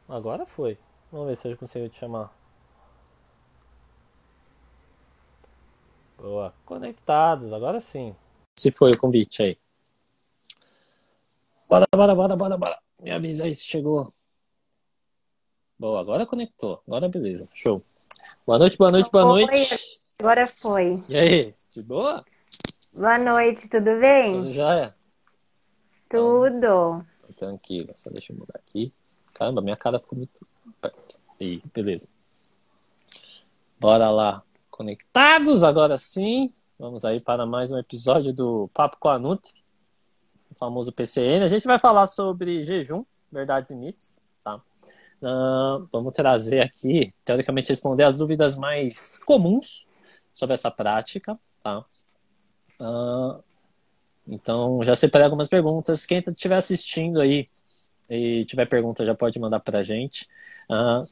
Agora foi. Vamos ver se eu consigo te chamar. Boa. Conectados, agora sim. Se foi o convite aí. Bora, bora, bora, bora, bora. Me avisa aí se chegou. Boa, agora conectou. Agora beleza. Show. Boa noite, boa noite, boa Oi, noite. agora foi. E aí? De boa? Boa noite, tudo Tudo bem? jóia? Então, Tudo. tranquilo. Só deixa eu mudar aqui. Caramba, minha cara ficou muito perto. Aí, beleza. Bora lá. Conectados agora sim. Vamos aí para mais um episódio do Papo com a Nutri, o famoso PCN. A gente vai falar sobre jejum, verdades e mitos, tá? Vamos trazer aqui, teoricamente, responder as dúvidas mais comuns sobre essa prática, tá? Então, já separei algumas perguntas. Quem estiver assistindo aí e tiver pergunta, já pode mandar pra gente.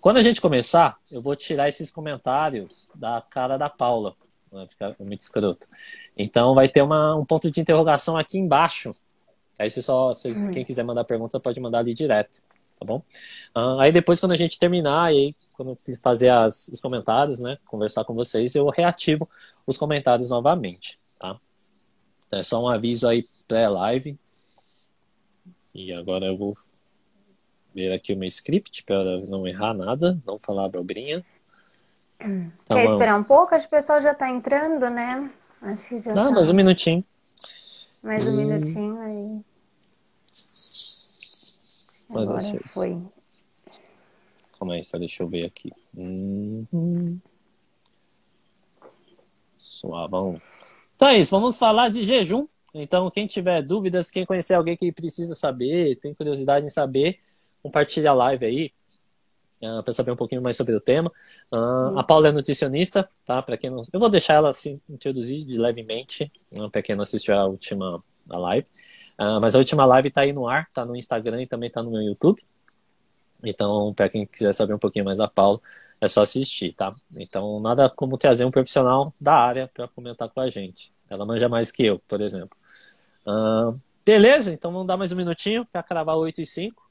Quando a gente começar, eu vou tirar esses comentários da cara da Paula. Vai ficar muito escroto. Então, vai ter um ponto de interrogação aqui embaixo. Aí, quem quiser mandar pergunta, pode mandar ali direto, tá bom? Aí, depois, quando a gente terminar, aí, quando eu fazer os comentários, né, conversar com vocês, eu reativo os comentários novamente, tá? Então, é só um aviso aí pré-live. E agora eu vou ver aqui o meu script para não errar nada, não falar abobrinha. Quer Então, esperar um pouco? Acho que o pessoal já tá entrando, né? Acho que já mais um tá. minutinho. Mais um E minutinho aí. mas Agora deixa eu... foi. Calma aí, só deixa eu ver aqui. Suavão. Então é isso, vamos falar de jejum. Então, quem tiver dúvidas, quem conhecer alguém que precisa saber, tem curiosidade em saber, compartilha a live aí, para saber um pouquinho mais sobre o tema. A Paula é nutricionista, tá? Para quem não, eu vou deixar ela assim introduzir de levemente, para quem não assistiu a última live. Mas a última live está aí no ar, tá no Instagram e também tá no meu YouTube. Então, para quem quiser saber um pouquinho mais da Paula, é só assistir, tá? Então, nada como trazer um profissional da área para comentar com a gente. Ela manja mais que eu, por exemplo. Beleza? Então vamos dar mais um minutinho para cravar 8 e 5,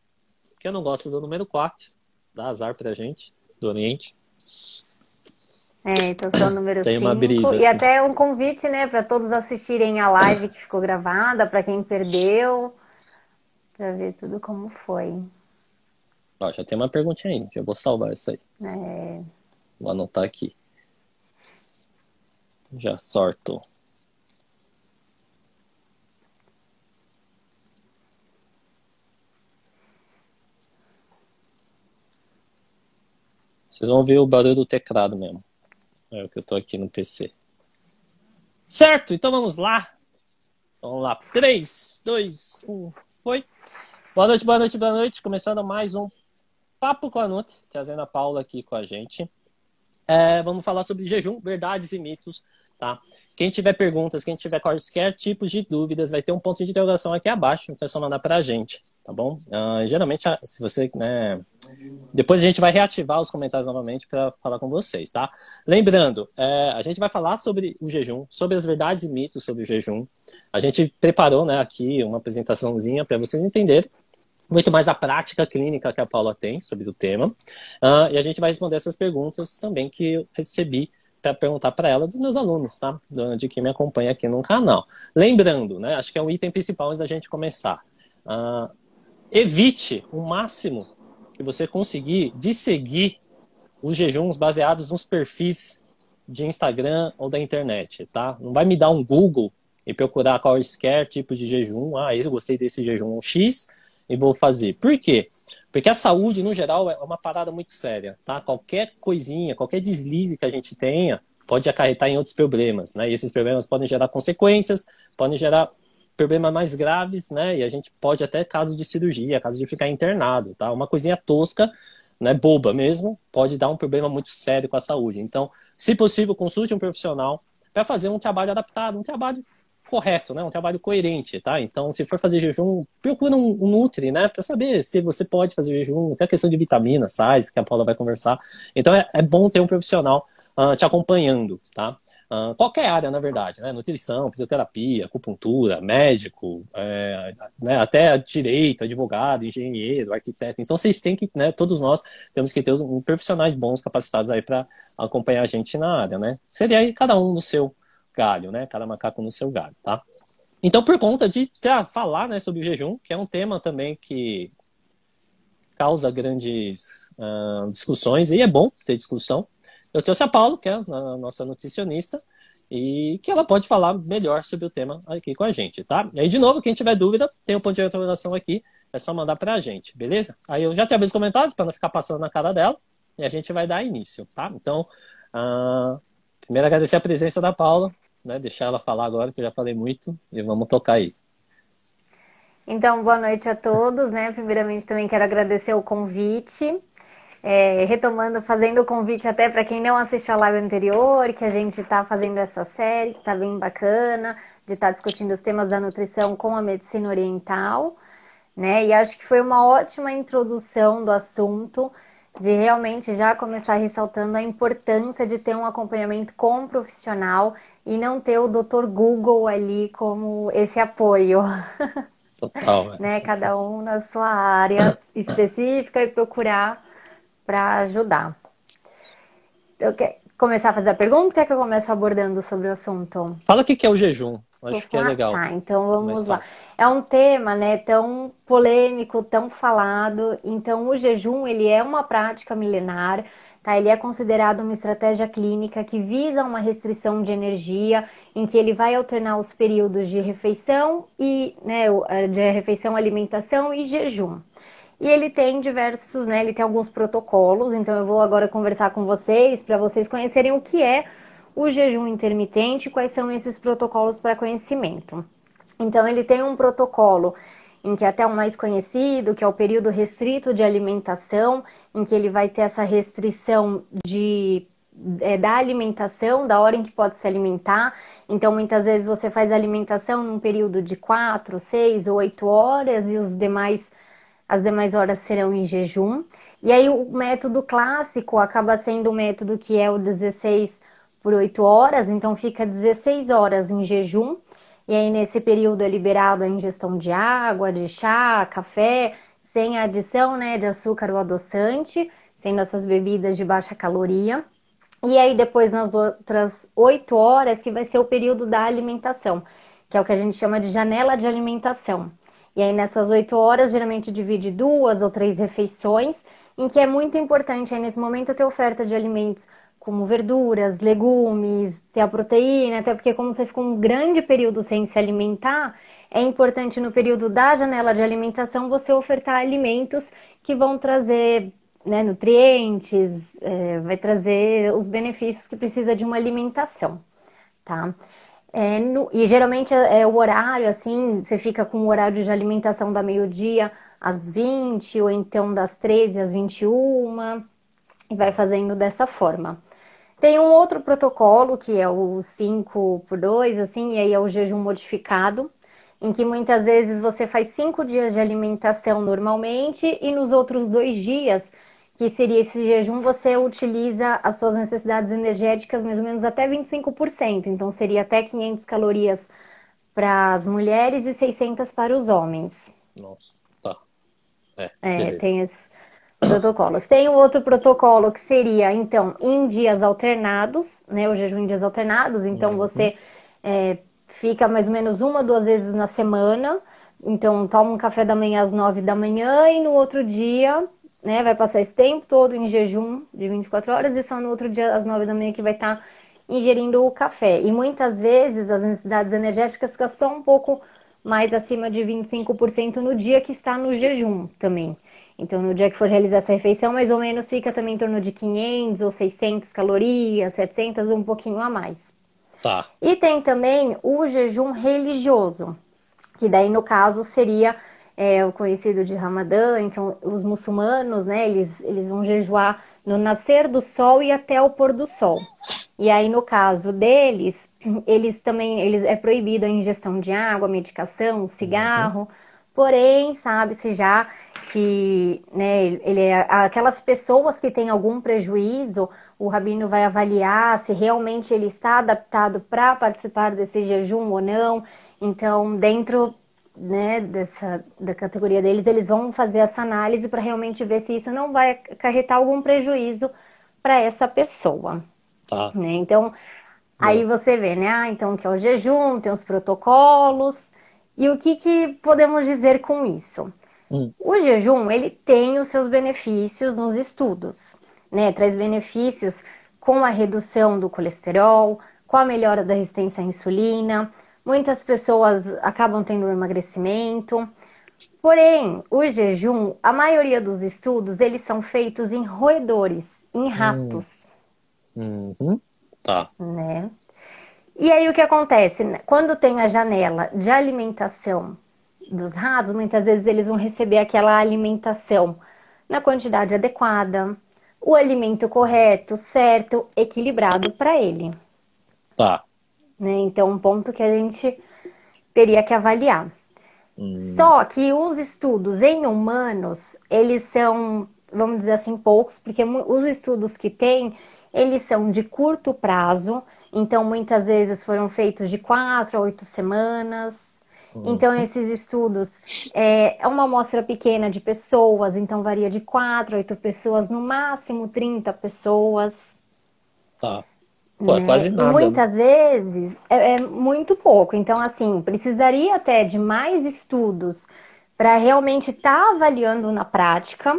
porque eu não gosto do número 4. Dá azar pra gente, do Oriente. Então são o número Tem uma 5. brisa, E assim. até um convite, né, para todos assistirem a live que ficou gravada, para quem perdeu, para ver tudo como foi. Ó, já tem uma perguntinha aí, já vou salvar isso aí. É, Vou anotar aqui. Já sorto. Vocês vão ouvir o barulho do teclado mesmo. É o que eu tô aqui no PC. Certo, então vamos lá. Vamos lá. 3, 2, 1, foi. Boa noite, boa noite, boa noite. Começando mais um Papo com a Nutri, trazendo a Paula aqui com a gente. Vamos falar sobre jejum, verdades e mitos, tá? Quem tiver perguntas, quem tiver quaisquer tipos de dúvidas, vai ter um ponto de interrogação aqui abaixo, então é só mandar pra gente, tá bom? Geralmente, se você, né... Depois a gente vai reativar os comentários novamente para falar com vocês, tá? Lembrando, a gente vai falar sobre o jejum, sobre as verdades e mitos sobre o jejum. A gente preparou, né, aqui uma apresentaçãozinha para vocês entenderem muito mais da prática clínica que a Paula tem sobre o tema. E a gente vai responder essas perguntas também que eu recebi para perguntar para ela dos meus alunos, tá? De quem me acompanha aqui no canal. Lembrando, né? Acho que é um item principal antes da gente começar. Evite o máximo que você conseguir de seguir os jejuns baseados nos perfis de Instagram ou da internet, tá? Não vai me dar um Google e procurar quaisquer tipo de jejum. Eu gostei desse jejum X e vou fazer. Por quê? Porque a saúde, no geral, é uma parada muito séria, tá? Qualquer coisinha, qualquer deslize que a gente tenha pode acarretar em outros problemas, né? E esses problemas podem gerar consequências, podem gerar problemas mais graves, né? E a gente pode até caso de cirurgia, caso de ficar internado, tá? Uma coisinha tosca, né, boba mesmo, pode dar um problema muito sério com a saúde. Então, se possível, consulte um profissional para fazer um trabalho adaptado, um trabalho correto, né? Um trabalho coerente, tá? Então, se for fazer jejum, procura um Nutri, né? Para saber se você pode fazer jejum, até a questão de vitaminas, sais, que a Paula vai conversar. Então, é bom ter um profissional te acompanhando, tá? Qualquer área, na verdade, né? Nutrição, fisioterapia, acupuntura, médico, né? Até direito, advogado, engenheiro, arquiteto. Então vocês têm que, né? Todos nós temos que ter profissionais bons, capacitados aí para acompanhar a gente na área, né? Seria aí cada um no seu galho, né? Cada macaco no seu galho, tá? Então, por conta de falar, né, sobre o jejum, que é um tema também que causa grandes discussões, e é bom ter discussão, eu trouxe a Paula, que é a nossa nutricionista, e que ela pode falar melhor sobre o tema aqui com a gente, tá? E aí, de novo, quem tiver dúvida, tem um ponto de interrogação aqui, é só mandar pra gente, beleza? Aí eu já tenho abri os comentários para não ficar passando na cara dela, e a gente vai dar início, tá? Então, primeiro agradecer a presença da Paula, né? Deixar ela falar agora, que eu já falei muito, e vamos tocar aí. Então, boa noite a todos, né? Primeiramente, também quero agradecer o convite. Retomando, fazendo o convite até para quem não assistiu a live anterior, que a gente está fazendo essa série, que está bem bacana, de estar discutindo os temas da nutrição com a medicina oriental, né? E acho que foi uma ótima introdução do assunto, de realmente já começar ressaltando a importância de ter um acompanhamento com um profissional e não ter o Dr. Google ali como esse apoio. Total, né? Cada um na sua área específica e procurar para ajudar. Eu quero começar a fazer a pergunta ou quer que eu comece abordando sobre o assunto? Fala o que é o jejum. Acho que é legal. Tá, então vamos lá. É um tema, né, tão polêmico, tão falado. Então, o jejum, ele é uma prática milenar, tá? Ele é considerado uma estratégia clínica que visa uma restrição de energia, em que ele vai alternar os períodos de refeição e, né, de refeição, alimentação e jejum. E ele tem diversos, né? Ele tem alguns protocolos, então eu vou agora conversar com vocês para vocês conhecerem o que é o jejum intermitente e quais são esses protocolos para conhecimento. Então ele tem um protocolo em que é até o mais conhecido, que é o período restrito de alimentação, em que ele vai ter essa restrição da alimentação, da hora em que pode se alimentar. Então, muitas vezes você faz a alimentação num período de 4, 6 ou 8 horas e as demais horas serão em jejum. E aí o método clássico acaba sendo o método que é o 16 por 8 horas, então fica 16 horas em jejum. E aí nesse período é liberado a ingestão de água, de chá, café, sem a adição, né, de açúcar ou adoçante, sendo essas bebidas de baixa caloria. E aí depois nas outras 8 horas que vai ser o período da alimentação, que é o que a gente chama de janela de alimentação. E aí nessas 8 horas geralmente divide 2 ou 3 refeições, em que é muito importante aí nesse momento ter oferta de alimentos como verduras, legumes, ter a proteína, até porque como você ficou um grande período sem se alimentar, é importante no período da janela de alimentação você ofertar alimentos que vão trazer, né, nutrientes, vai trazer os benefícios que precisa de uma alimentação, tá? E geralmente é o horário, assim, você fica com o horário de alimentação da meio-dia às 20, ou então das 13 às 21, e vai fazendo dessa forma. Tem um outro protocolo, que é o 5 por 2, assim, e aí é o jejum modificado, em que muitas vezes você faz 5 dias de alimentação normalmente, e nos outros 2 dias, que seria esse jejum, você utiliza as suas necessidades energéticas mais ou menos até 25%. Então, seria até 500 calorias para as mulheres e 600 para os homens. Nossa, tá. Tem esses protocolos. Tem um outro protocolo que seria, então, em dias alternados, né? O jejum em dias alternados. Então, você fica mais ou menos 1 ou 2 vezes na semana. Então, toma um café da manhã às 9 da manhã e no outro dia, né? Vai passar esse tempo todo em jejum de 24 horas e só no outro dia, às 9 da manhã, que vai estar ingerindo o café. E muitas vezes as necessidades energéticas ficam só um pouco mais acima de 25% no dia que está no jejum também. Então, no dia que for realizar essa refeição, mais ou menos fica também em torno de 500 ou 600 calorias, 700 ou um pouquinho a mais. Tá. E tem também o jejum religioso, que daí, no caso, seria o conhecido de Ramadã. Então, os muçulmanos, né, eles vão jejuar no nascer do sol e até o pôr do sol. E aí, no caso deles, eles é proibido a ingestão de água, medicação, cigarro, Porém, sabe-se já que, né, aquelas pessoas que têm algum prejuízo, o rabino vai avaliar se realmente ele está adaptado para participar desse jejum ou não. Então, dentro, né, da categoria deles, eles vão fazer essa análise para realmente ver se isso não vai acarretar algum prejuízo para essa pessoa. Tá. Né? Então, aí Boa. você vê, né? Então, que é o jejum, tem os protocolos. E o que podemos dizer com isso? Hum, O jejum, ele tem os seus benefícios nos estudos, né? Traz benefícios com a redução do colesterol, com a melhora da resistência à insulina. Muitas pessoas acabam tendo emagrecimento. Porém, o jejum, a maioria dos estudos, eles são feitos em roedores, em hum, ratos, uhum. Tá. né? E aí o que acontece? Quando tem a janela de alimentação dos ratos, muitas vezes eles vão receber aquela alimentação na quantidade adequada, o alimento correto, certo, equilibrado para ele, Tá. né? Então, um ponto que a gente teria que avaliar. Hum, Só que os estudos em humanos, eles são, vamos dizer assim, poucos, porque os estudos que tem, eles são de curto prazo, então muitas vezes foram feitos de 4 a 8 semanas. Então, uhum. esses estudos é uma amostra pequena de pessoas, então varia de 4 a 8 pessoas, no máximo 30 pessoas, Tá. Pô, é né? quase E nada, né? muitas vezes é muito pouco. Então, assim, precisaria até de mais estudos para realmente estar avaliando na prática,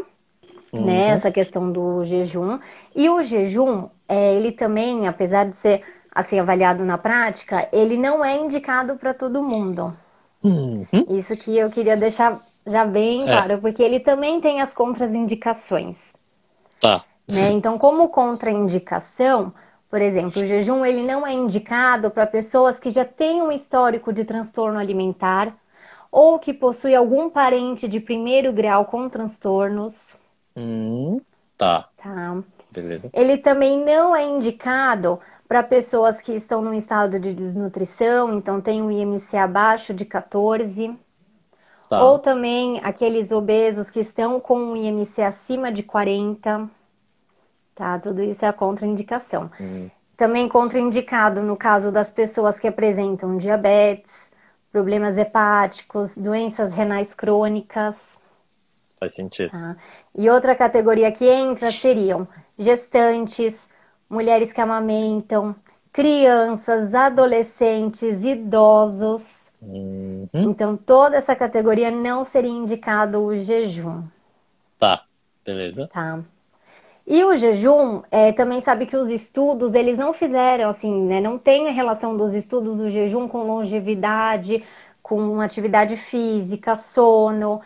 né, Uhum. essa questão do jejum. E o jejum, ele também, apesar de ser assim avaliado na prática, ele não é indicado para todo mundo. Uhum. Isso que eu queria deixar já bem É, claro, porque ele também tem as contraindicações. tá. Né? Então, como contraindicação, por exemplo, o jejum ele não é indicado para pessoas que já têm um histórico de transtorno alimentar ou que possui algum parente de primeiro grau com transtornos, Hum, tá. tá? Beleza. Ele também não é indicado para pessoas que estão num estado de desnutrição, então tem um IMC abaixo de 14, ou Tá. também aqueles obesos que estão com um IMC acima de 40, tá? Tudo isso é a contraindicação. Hum, Também contraindicado no caso das pessoas que apresentam diabetes, problemas hepáticos, doenças renais crônicas, faz sentido. tá? E outra categoria que entra seriam gestantes, mulheres que amamentam, crianças, adolescentes, idosos. Uhum. Então, toda essa categoria não seria indicado o jejum, Tá. Beleza. tá? E o jejum, também sabe que os estudos, eles não fizeram assim, né? Não tem a relação dos estudos do jejum com longevidade, com atividade física, sono,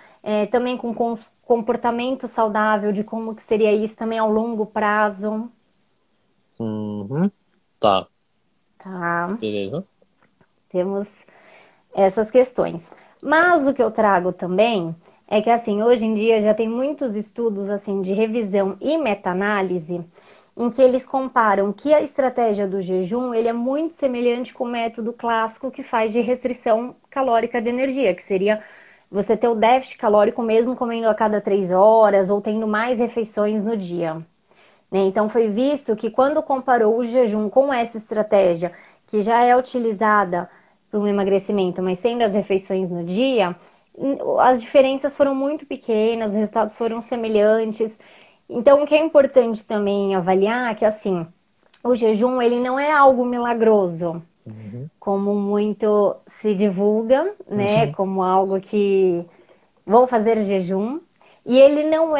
também com comportamento saudável, de como que seria isso também ao longo prazo, Uhum. Tá. tá? Beleza. Temos essas questões. Mas o que eu trago também é que assim, hoje em dia já tem muitos estudos assim de revisão e meta-análise em que eles comparam que a estratégia do jejum, ele é muito semelhante com o método clássico que faz de restrição calórica de energia, que seria você ter o déficit calórico mesmo comendo a cada 3 horas ou tendo mais refeições no dia. Né? Então foi visto que quando comparou o jejum com essa estratégia, que já é utilizada para um emagrecimento, mas sendo as refeições no dia, as diferenças foram muito pequenas, os resultados foram semelhantes. Então, o que é importante também avaliar é que, assim, o jejum, ele não é algo milagroso, Uhum. como muito se divulga, né? Uhum. Como algo que vou fazer jejum. E ele não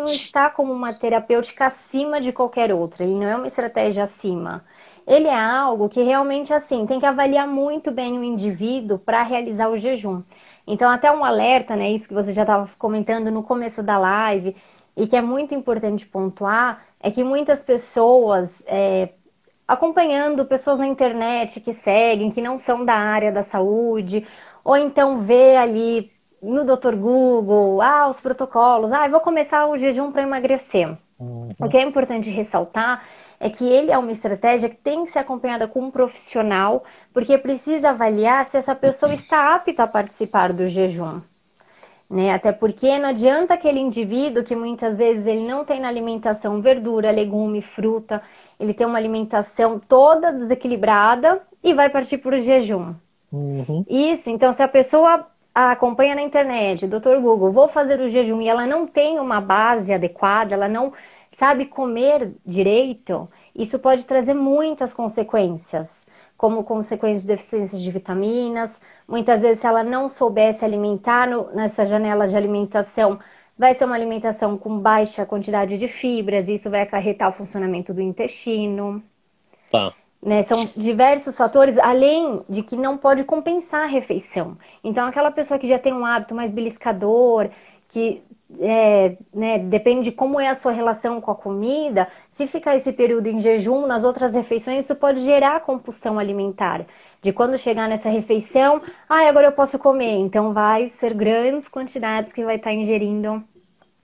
está como uma terapêutica acima de qualquer outra, ele não é uma estratégia acima. Ele é algo que realmente assim, tem que avaliar muito bem o indivíduo para realizar o jejum. Então, até um alerta, né, isso que você já estava comentando no começo da live, e que é muito importante pontuar, é que muitas pessoas acompanhando pessoas na internet que seguem, que não são da área da saúde, ou então vê ali no Dr. Google, os protocolos, eu vou começar o jejum para emagrecer. O Uhum. que é importante ressaltar é que ele é uma estratégia que tem que ser acompanhada com um profissional, porque precisa avaliar se essa pessoa está apta a participar do jejum. né? Até porque não adianta aquele indivíduo que muitas vezes ele não tem na alimentação verdura, legume, fruta, ele tem uma alimentação toda desequilibrada e vai partir para o jejum. Uhum. Isso, então se a pessoa acompanha na internet, doutor Google, vou fazer o jejum e ela não tem uma base adequada, ela não sabe comer direito, isso pode trazer muitas consequências, como consequências de deficiências de vitaminas. Muitas vezes, se ela não souber se alimentar nessa janela de alimentação, vai ser uma alimentação com baixa quantidade de fibras, isso vai acarretar o funcionamento do intestino. Tá. Né? São diversos fatores, além de que não pode compensar a refeição. Então, aquela pessoa que já tem um hábito mais beliscador, que né, depende de como é a sua relação com a comida, se ficar esse período em jejum, nas outras refeições, isso pode gerar compulsão alimentar. De quando chegar nessa refeição, agora eu posso comer. Então, vai ser grandes quantidades que vai estar ingerindo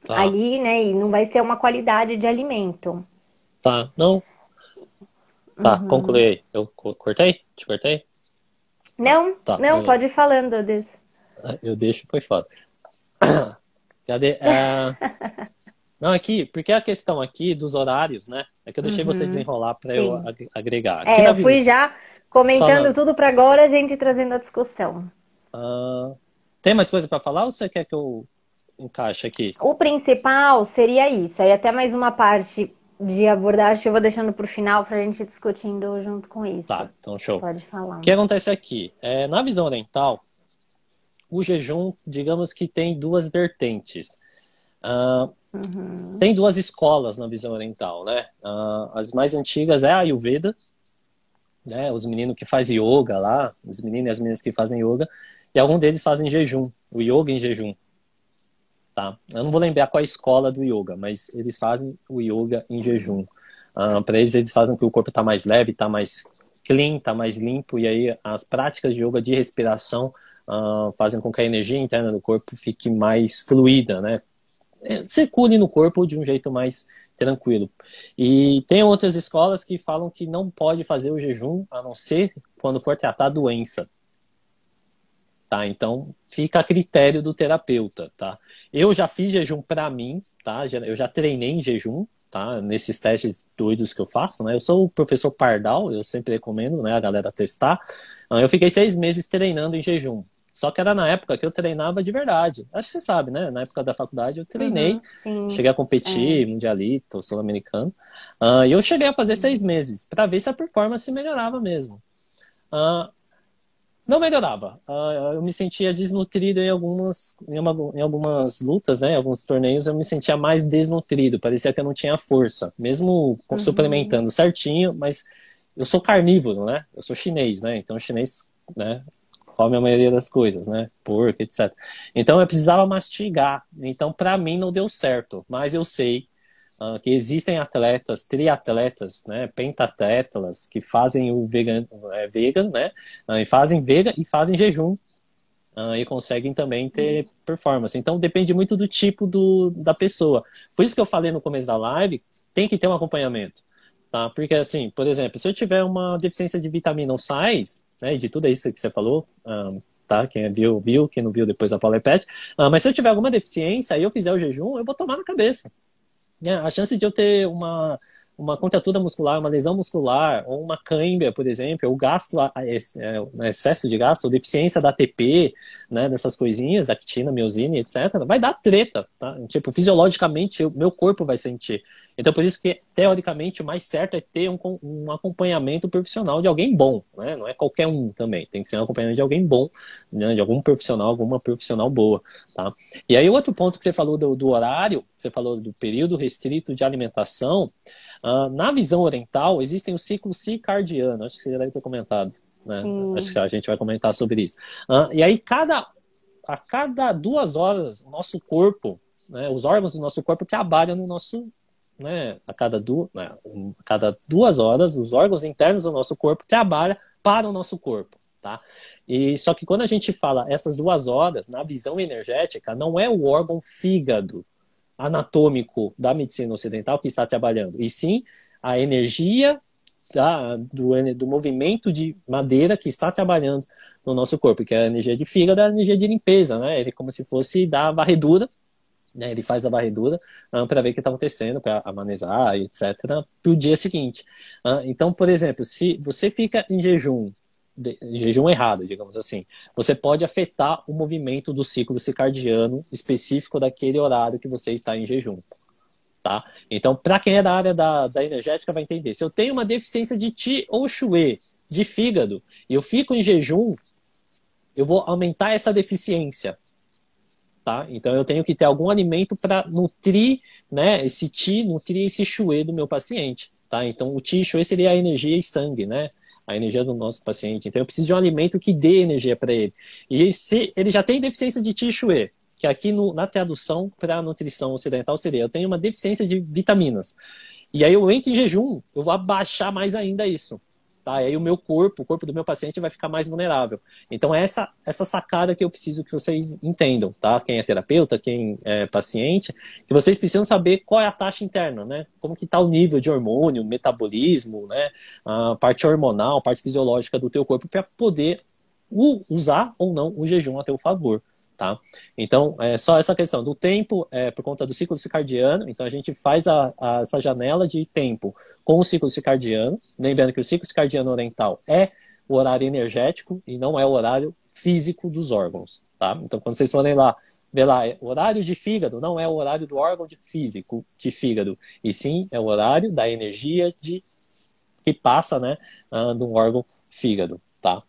Tá. ali, né? E não vai ser uma qualidade de alimento. Tá. Não. Tá, conclui Uhum. aí. Eu cortei? Te cortei? Tá, Não, tá, não, beleza. pode ir falando disso. Eu deixo, foi foda. Cadê? Não, aqui, porque a questão aqui dos horários, né? É que eu deixei você Uhum, desenrolar para eu sim. agregar. Aqui na Eu fui já só comentando na, tudo para agora, a gente trazendo a discussão. ah, tem mais coisa para falar ou você quer que eu encaixe aqui? O principal seria isso. Aí até mais uma parte de abordagem que eu vou deixando para o final para a gente ir discutindo junto com isso. Tá, então show. O Pode falar. que acontece aqui? Na visão oriental, o jejum, digamos que tem duas vertentes. Ah, Uhum, tem duas escolas na visão oriental, né? As mais antigas é a Ayurveda, né? Os meninos que fazem yoga lá, os meninos e as meninas que fazem yoga, e alguns deles fazem jejum, o yoga em jejum, tá? Eu não vou lembrar qual é a escola do yoga, mas eles fazem o yoga em jejum. Para eles fazem que o corpo está mais leve, está mais clean, está mais limpo, e aí as práticas de yoga de respiração fazem com que a energia interna do corpo fique mais fluida, né? Circule no corpo de um jeito mais tranquilo. E tem outras escolas que falam que não pode fazer o jejum a não ser quando for tratar a doença. Tá? Então, fica a critério do terapeuta, tá? Eu já fiz jejum para mim, tá? Eu já treinei em jejum, tá? Nesses testes doidos que eu faço, né? Eu sou o professor Pardal, eu sempre recomendo, né, a galera testar. Eu fiquei 6 meses treinando em jejum. Só que era na época que eu treinava de verdade. Acho que você sabe, né? Na época da faculdade eu treinei, uhum, sim. cheguei a É, competir, mundialito, sul-americano. E eu cheguei a fazer 6 meses para ver se a performance melhorava mesmo. Ah, não melhorava. Eu me sentia desnutrido em algumas lutas, né? Em alguns torneios eu me sentia mais desnutrido. Parecia que eu não tinha força, mesmo uhum, suplementando certinho. Mas eu sou carnívoro, né? Eu sou chinês, né? Então o chinês, né, come a maioria das coisas, né? Porco, etc. Então eu precisava mastigar. Então para mim não deu certo. Mas eu sei que existem atletas, triatletas, né, pentatletas, que fazem o vegan, né, e fazem vegan e fazem jejum, e conseguem também ter performance. Então depende muito do tipo da pessoa. Por isso que eu falei no começo da live, tem que ter um acompanhamento, tá? Porque assim, por exemplo, se eu tiver uma deficiência de vitamina ou sais, né, e de tudo isso que você falou, tá? Quem viu, viu, quem não viu depois a Paula repete. Mas se eu tiver alguma deficiência e eu fizer o jejum, eu vou tomar na cabeça. A chance de eu ter uma contratura muscular, uma lesão muscular, ou uma cãibra, por exemplo, ou gasto, excesso de gasto, ou deficiência da ATP, né, dessas coisinhas, da actina, miosina, etc., vai dar treta, tá? Tipo, fisiologicamente, meu corpo vai sentir. Então, por isso que, teoricamente, o mais certo é ter um acompanhamento profissional de alguém bom, né? Não é qualquer um também, tem que ser um acompanhamento de alguém bom, né, de algum profissional, alguma profissional boa, tá? E aí, outro ponto que você falou do horário, você falou do período restrito de alimentação, na visão oriental, existem os ciclos circadianos, acho que você já deve ter comentado, né? Acho que sim. a gente vai comentar sobre isso. E aí, a cada 2 horas, o nosso corpo, né, os órgãos do nosso corpo trabalham no nosso, né, a cada 2 horas, os órgãos internos do nosso corpo trabalham para o nosso corpo, tá? E só que quando a gente fala essas 2 horas, na visão energética, não é o órgão fígado anatômico da medicina ocidental que está trabalhando, e sim a energia do movimento de madeira que está trabalhando no nosso corpo, que é a energia de fígado, é a energia de limpeza, né? Ele é como se fosse da varredura, né? Ele faz a varredura para ver o que está acontecendo, para amenizar, etc., para o dia seguinte. Então, por exemplo, se você fica em jejum errado, digamos assim, você pode afetar o movimento do ciclo circadiano específico daquele horário que você está em jejum. Tá? Então, para quem é da área da energética vai entender. Se eu tenho uma deficiência de Qi ou Shui, de fígado, e eu fico em jejum, eu vou aumentar essa deficiência. Tá? Então, eu tenho que ter algum alimento para nutrir, né, esse Qi, nutrir esse Shui do meu paciente. Tá? Então, o Qi e Shui seria a energia e sangue, né? A energia do nosso paciente. Então, eu preciso de um alimento que dê energia para ele. E se ele já tem deficiência de Qi e Shui, que aqui na tradução para a nutrição ocidental seria, eu tenho uma deficiência de vitaminas. E aí eu entro em jejum, eu vou abaixar mais ainda isso. Tá? E aí o corpo do meu paciente vai ficar mais vulnerável. Então essa sacada que eu preciso que vocês entendam, tá? Quem é terapeuta, quem é paciente, que vocês precisam saber qual é a taxa interna, né? Como que está o nível de hormônio, metabolismo, né? A parte hormonal, a parte fisiológica do teu corpo para poder usar ou não o jejum a teu favor. Tá? Então, só essa questão do tempo, por conta do ciclo circadiano, então a gente faz essa janela de tempo com o ciclo circadiano, lembrando que o ciclo circadiano oriental é o horário energético e não é o horário físico dos órgãos. Tá? Então, quando vocês forem lá, ver lá, o horário de fígado não é o horário do órgão físico de fígado, e sim é o horário da energia que passa, né, de um órgão fígado. Tá?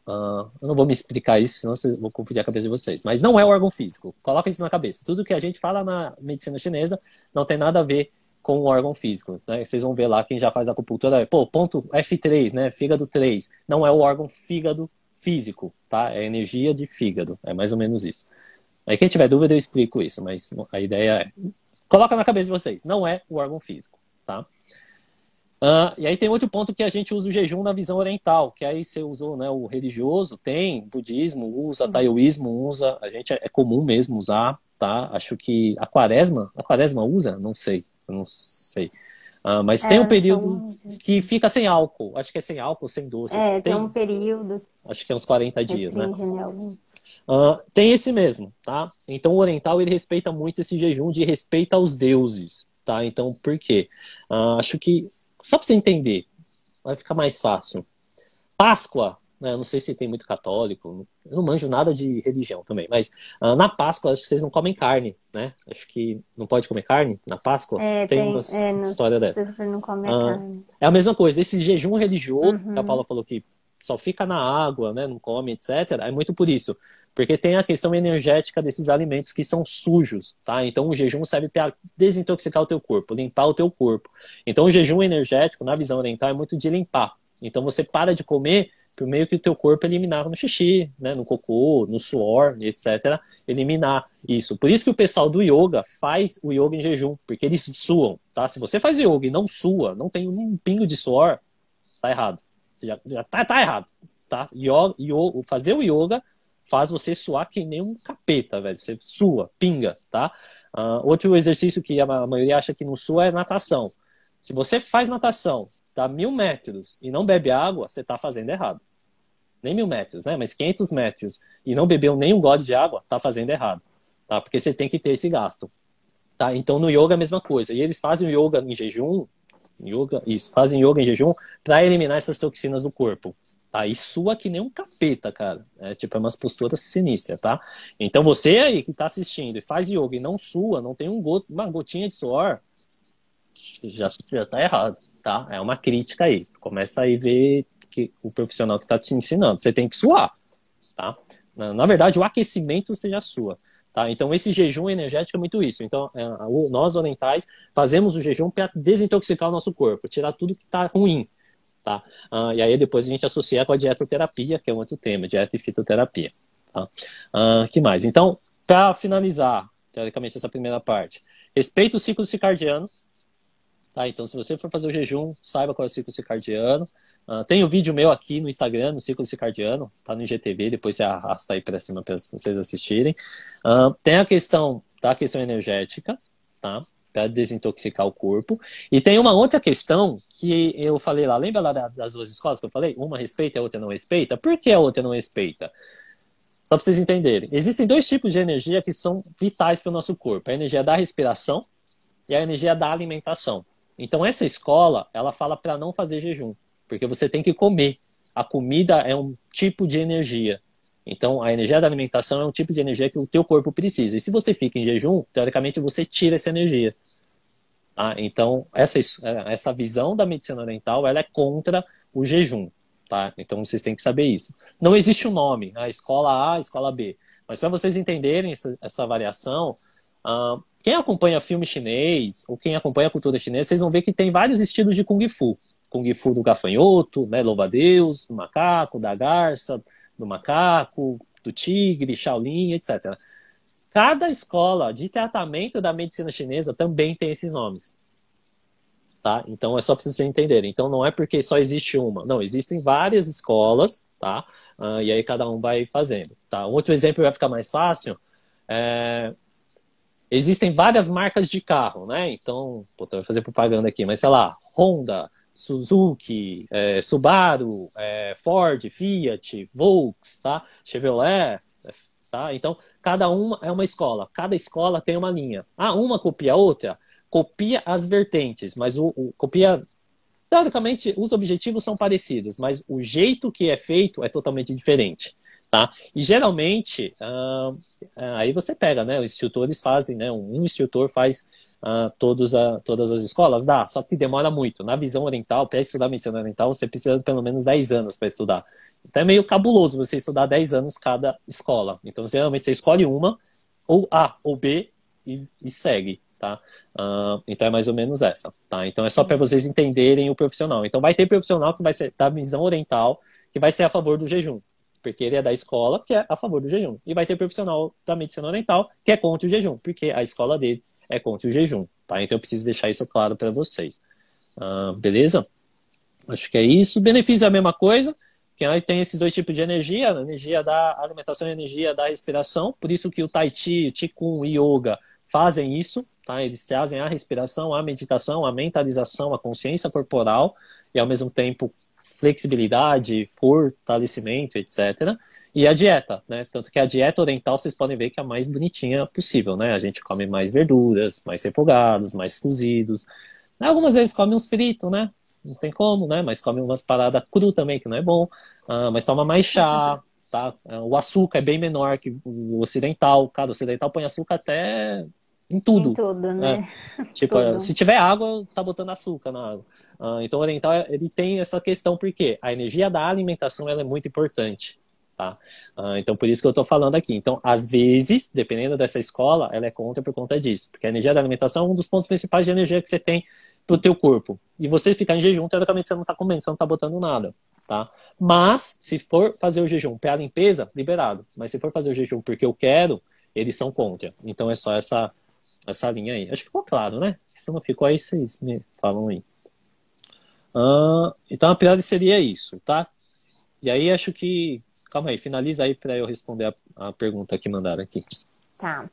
Eu não vou me explicar isso, senão eu vou confundir a cabeça de vocês. Mas não é o órgão físico. Coloca isso na cabeça. Tudo que a gente fala na medicina chinesa não tem nada a ver com o órgão físico. Né? Vocês vão ver lá, quem já faz acupuntura, ponto F3, né? Fígado 3. Não é o órgão fígado físico, tá? É energia de fígado. É mais ou menos isso. Aí quem tiver dúvida eu explico isso, mas a ideia é... Coloca na cabeça de vocês. Não é o órgão físico, tá? E aí tem outro ponto que a gente usa o jejum na visão oriental, que aí você usou, né, o religioso, tem, budismo usa, taoísmo usa, a gente é comum mesmo usar, tá? Acho que a quaresma usa? Não sei, eu não sei. Mas tem um período que fica sem álcool, acho que é sem álcool, sem doce. Tem um período. Acho que é uns 40 dias, né? Tem esse mesmo, tá? Então o oriental, ele respeita muito esse jejum de respeito aos deuses, tá? Então, por quê? Acho que só para você entender, vai ficar mais fácil. Páscoa, né, eu não sei se tem muito católico, eu não manjo nada de religião também, mas na Páscoa acho que vocês não comem carne, né? Acho que não pode comer carne na Páscoa. Tem uma história dessa. Não come carne. É a mesma coisa, esse jejum religioso, que a Paula falou que só fica na água, né, não come, etc. É muito por isso. Porque tem a questão energética desses alimentos que são sujos, tá? Então o jejum serve para desintoxicar o teu corpo, limpar o teu corpo. Então o jejum energético, na visão oriental, é muito de limpar. Então você para de comer por meio que o teu corpo eliminava no xixi, né? No cocô, no suor, etc. Eliminar isso. Por isso que o pessoal do yoga faz o yoga em jejum, porque eles suam, tá? Se você faz yoga e não sua, não tem um pingo de suor, tá errado. Já tá errado, tá? Fazer o yoga faz você suar que nem um capeta, velho. Você sua, pinga, tá? Outro exercício que a maioria acha que não sua é natação. Se você faz natação, dá 1000 metros e não bebe água, você tá fazendo errado. Nem 1000 metros, né? Mas 500 metros e não bebeu nem um gole de água, tá fazendo errado. Tá? Porque você tem que ter esse gasto. Tá? Então no yoga é a mesma coisa. E eles fazem o yoga em jejum, fazem yoga em jejum para eliminar essas toxinas do corpo. Tá? E sua que nem um capeta, cara. É umas posturas sinistras, tá? Então você aí que tá assistindo e faz yoga e não sua, não tem uma gotinha de suor, já tá errado, tá? É uma crítica aí. Começa aí a ver que o profissional que tá te ensinando, você tem que suar, tá? Na verdade, o aquecimento você já sua. Tá? Então esse jejum energético é muito isso. Então nós orientais fazemos o jejum para desintoxicar o nosso corpo, tirar tudo que tá ruim. Tá? E aí depois a gente associa com a dietoterapia, que é um outro tema, dieta e fitoterapia. Tá? Que mais? Então, para finalizar, teoricamente, essa primeira parte, respeita o ciclo circadiano. Tá? Então, se você for fazer o jejum, saiba qual é o ciclo circadiano. Tem o vídeo meu aqui no Instagram, no ciclo circadiano, tá no IGTV, depois você arrasta aí para cima para vocês assistirem. Tem a questão energética, tá? Para desintoxicar o corpo. E tem uma outra questão que eu falei lá, lembra lá das duas escolas que eu falei? Uma respeita e a outra não respeita? Por que a outra não respeita? Só para vocês entenderem. Existem dois tipos de energia que são vitais para o nosso corpo. A energia da respiração e a energia da alimentação. Então essa escola, ela fala para não fazer jejum, porque você tem que comer. A comida é um tipo de energia. Então a energia da alimentação é um tipo de energia que o teu corpo precisa. E se você fica em jejum, teoricamente você tira essa energia. Tá? Então essa visão da medicina oriental, ela é contra o jejum. Tá? Então vocês têm que saber isso. Não existe um nome, a escola A, a escola B. Mas para vocês entenderem essa variação, quem acompanha filme chinês ou quem acompanha a cultura chinesa, vocês vão ver que tem vários estilos de Kung Fu. Kung Fu do gafanhoto, né, louva-a-Deus, do macaco, da garça, do macaco, do tigre, Shaolin, etc. Cada escola de tratamento da medicina chinesa também tem esses nomes. Tá? Então é só para vocês entenderem. Então não é porque só existe uma. Não, existem várias escolas, tá? E aí cada um vai fazendo. Tá? Um outro exemplo vai ficar mais fácil. Existem várias marcas de carro, né? Então, eu vou fazer propaganda aqui, mas sei lá, Honda, Suzuki, Subaru, Ford, Fiat, Volks, tá? Chevrolet, tá? Então, cada uma é uma escola. Cada escola tem uma linha. Uma copia a outra, copia as vertentes, mas copia... Teoricamente, os objetivos são parecidos, mas o jeito que é feito é totalmente diferente, tá? E geralmente, aí você pega, né? Os instrutores fazem, né? Um instrutor faz todas as escolas, dá, só que demora muito. Na visão oriental, para estudar medicina oriental, você precisa de pelo menos 10 anos para estudar. Então é meio cabuloso você estudar 10 anos cada escola. Então, geralmente, você escolhe uma, ou A ou B, e segue. Tá? Então é mais ou menos essa. Tá? Então é só para vocês entenderem o profissional. Então vai ter profissional que vai ser da visão oriental, que vai ser a favor do jejum, porque ele é da escola que é a favor do jejum. E vai ter profissional da medicina oriental que é contra o jejum, porque a escola dele é contra o jejum. Tá? Então eu preciso deixar isso claro para vocês. Beleza? Acho que é isso. Benefício é a mesma coisa, que aí tem esses dois tipos de energia, a energia da alimentação e a energia da respiração. Por isso que o Tai Chi, o Qigong, o Yoga fazem isso. Tá? Eles trazem a respiração, a meditação, a mentalização, a consciência corporal e ao mesmo tempo flexibilidade, fortalecimento, etc. E a dieta, né? Tanto que a dieta oriental vocês podem ver que é a mais bonitinha possível, né? A gente come mais verduras, mais refogados, mais cozidos. Algumas vezes come uns fritos, né? Não tem como, né? Mas come umas paradas cru também, que não é bom. Mas toma mais chá, tá? O açúcar é bem menor que o ocidental. Cara, o ocidental põe açúcar até... em tudo. Em tudo, né? Tipo, Tudo. se tiver água, tá botando açúcar na água. Então o oriental, ele tem essa questão, porque a energia da alimentação, ela é muito importante. Tá? Então por isso que eu tô falando aqui. Então, às vezes, dependendo dessa escola, ela é contra por conta disso. Porque a energia da alimentação é um dos pontos principais de energia que você tem pro teu corpo. E você ficar em jejum, teoricamente você não tá comendo, você não tá botando nada. Tá? Mas, se for fazer o jejum para limpeza, liberado. Mas se for fazer o jejum porque eu quero, eles são contra. Então é só essa linha aí. Acho que ficou claro, né? Se não ficou aí, vocês me falam aí. Então a priori seria isso, tá? E aí acho que... Calma aí, finaliza aí para eu responder a pergunta que mandaram aqui. Tá.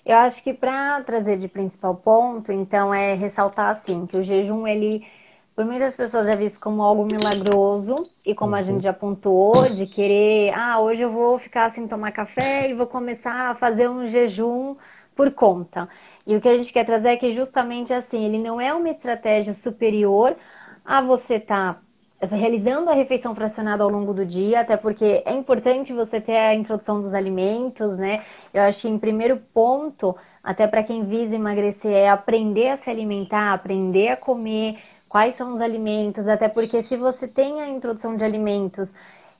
Eu acho que para trazer de principal ponto, então, é ressaltar assim, que o jejum, ele, por muitas pessoas é visto como algo milagroso, e como a gente já pontuou, de querer, hoje eu vou ficar sem tomar café e vou começar a fazer um jejum por conta. E o que a gente quer trazer é que justamente assim, ele não é uma estratégia superior a você estar realizando a refeição fracionada ao longo do dia, até porque é importante você ter a introdução dos alimentos, né? Eu acho que em primeiro ponto, até para quem visa emagrecer, é aprender a se alimentar, aprender a comer, quais são os alimentos, até porque se você tem a introdução de alimentos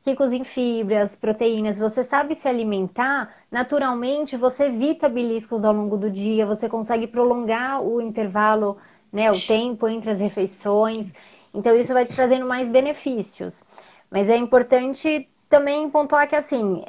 ricos em fibras, proteínas, você sabe se alimentar, naturalmente você evita beliscos ao longo do dia, você consegue prolongar o intervalo, né, o tempo entre as refeições. Então isso vai te trazendo mais benefícios. Mas é importante também pontuar que assim,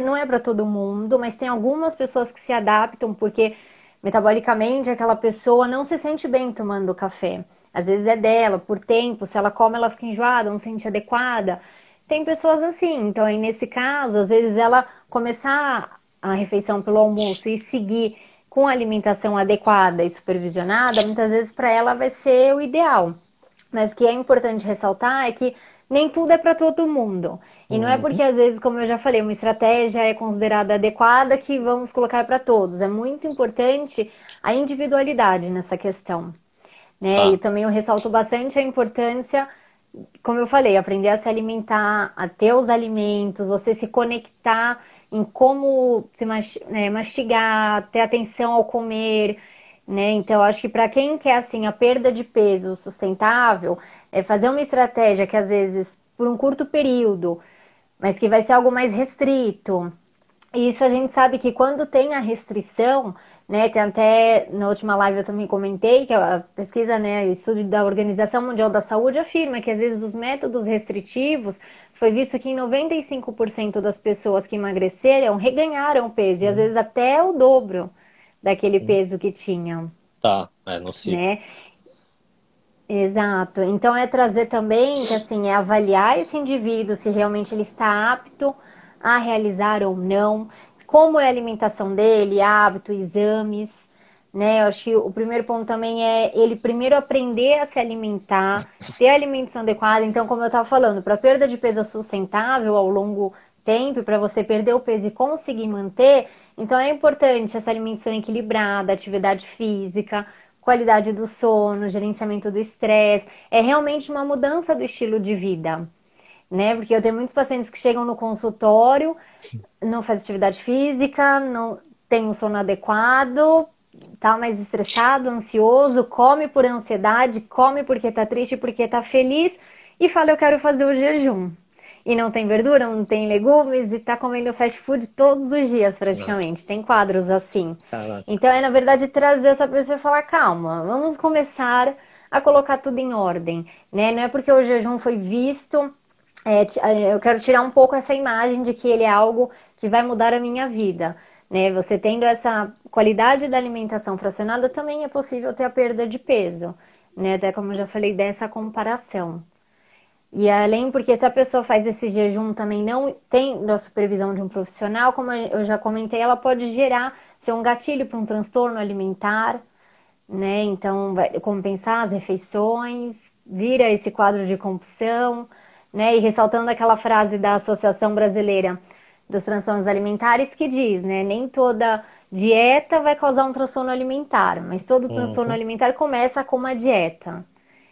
não é para todo mundo, mas tem algumas pessoas que se adaptam porque metabolicamente aquela pessoa não se sente bem tomando café. Às vezes é dela, por tempo, se ela come ela fica enjoada, não se sente adequada. Tem pessoas assim, então aí nesse caso, às vezes ela começar a refeição pelo almoço e seguir com a alimentação adequada e supervisionada, muitas vezes para ela vai ser o ideal. Mas o que é importante ressaltar é que nem tudo é para todo mundo. E não é porque, Uhum. às vezes, como eu já falei, uma estratégia é considerada adequada que vamos colocar para todos. É muito importante a individualidade nessa questão, né? E Tá. também eu ressalto bastante a importância, como eu falei, aprender a se alimentar, a ter os alimentos, você se conectar em como se mastigar, ter atenção ao comer, né? Então, eu acho que para quem quer assim a perda de peso sustentável, é fazer uma estratégia que às vezes por um curto período, mas que vai ser algo mais restrito. E isso a gente sabe que quando tem a restrição, né, tem até na última live eu também comentei que a pesquisa, né, o estudo da Organização Mundial da Saúde afirma que às vezes os métodos restritivos foi visto que em 95% das pessoas que emagreceram reganharam peso e às Uhum. vezes até o dobro daquele peso que tinham, Tá, é nocivo. né? Exato. Então é trazer também que assim é avaliar esse indivíduo se realmente ele está apto a realizar ou não, como é a alimentação dele, hábito, exames, né? Eu acho que o primeiro ponto também é ele primeiro aprender a se alimentar, ter a alimentação adequada. Então, como eu estava falando, para perda de peso sustentável ao longo tempo, para você perder o peso e conseguir manter, então é importante essa alimentação equilibrada, atividade física, qualidade do sono, gerenciamento do estresse. É realmente uma mudança do estilo de vida, né? Porque eu tenho muitos pacientes que chegam no consultório, não faz atividade física, não tem um sono adequado, tá mais estressado, ansioso, come por ansiedade, come porque tá triste, porque tá feliz e fala eu quero fazer o jejum. E não tem verdura, não tem legumes e tá comendo fast food todos os dias praticamente. Nossa, Tem quadros assim. caraca. Então é na verdade trazer essa pessoa e falar calma, vamos começar a colocar tudo em ordem, né? Não é porque o jejum foi visto eu quero tirar um pouco essa imagem de que ele é algo que vai mudar a minha vida, né? Você tendo essa qualidade da alimentação fracionada, também é possível ter a perda de peso, né? Até como eu já falei dessa comparação. E além, porque se a pessoa faz esse jejum também não tem da supervisão de um profissional, como eu já comentei, ela pode gerar, ser um gatilho para um transtorno alimentar, né? Então, vai compensar as refeições, vira esse quadro de compulsão, né? E ressaltando aquela frase da Associação Brasileira dos Transtornos Alimentares que diz, né? Nem toda dieta vai causar um transtorno alimentar, mas todo transtorno Uhum. alimentar começa com uma dieta.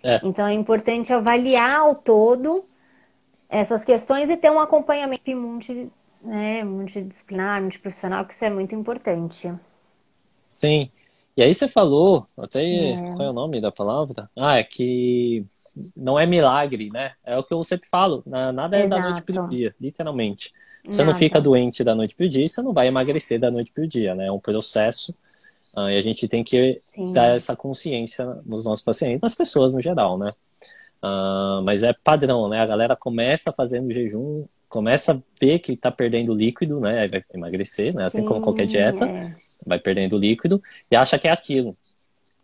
É, Então, é importante avaliar ao todo essas questões e ter um acompanhamento multidisciplinar, multiprofissional, que isso é muito importante. sim. E aí você falou, até qual é É, o nome da palavra? Ah, é que não é milagre, né? É o que eu sempre falo, nada é da noite pro exato. dia, literalmente. Você não fica Nada. doente da noite pro dia e você não vai emagrecer da noite pro dia, né? É um processo, e a gente tem que dar Sim. essa consciência nos nossos pacientes, nas pessoas no geral, né? Mas é padrão, né? A galera começa fazendo jejum, começa a ver que tá perdendo líquido, né? Aí vai emagrecer, né? Assim como qualquer Sim, dieta, é. vai perdendo líquido e acha que é aquilo.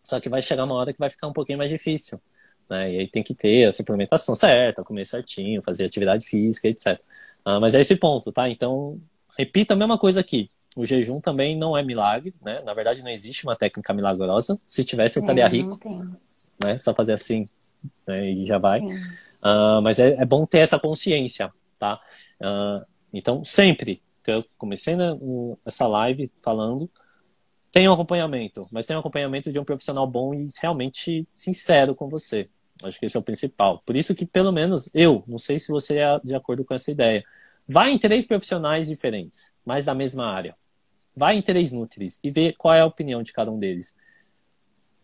Só que vai chegar uma hora que vai ficar um pouquinho mais difícil, né? E aí tem que ter a suplementação certa, comer certinho, fazer atividade física, etc. Mas é esse ponto, tá? Então, repito a mesma coisa aqui. O jejum também não é milagre, né? Na verdade, não existe uma técnica milagrosa. Se tivesse, eu estaria É, não rico, tem. né? Só fazer assim, né? E já vai. Sim. Mas é bom ter essa consciência, tá? Então, sempre que eu comecei essa live falando, tem um acompanhamento, mas tem um acompanhamento de um profissional bom e realmente sincero com você. Acho que esse é o principal. Por isso que, pelo menos, eu, não sei se você é de acordo com essa ideia, vai em 3 profissionais diferentes, mas da mesma área. Vai em 3 Nutris e vê qual é a opinião de cada um deles.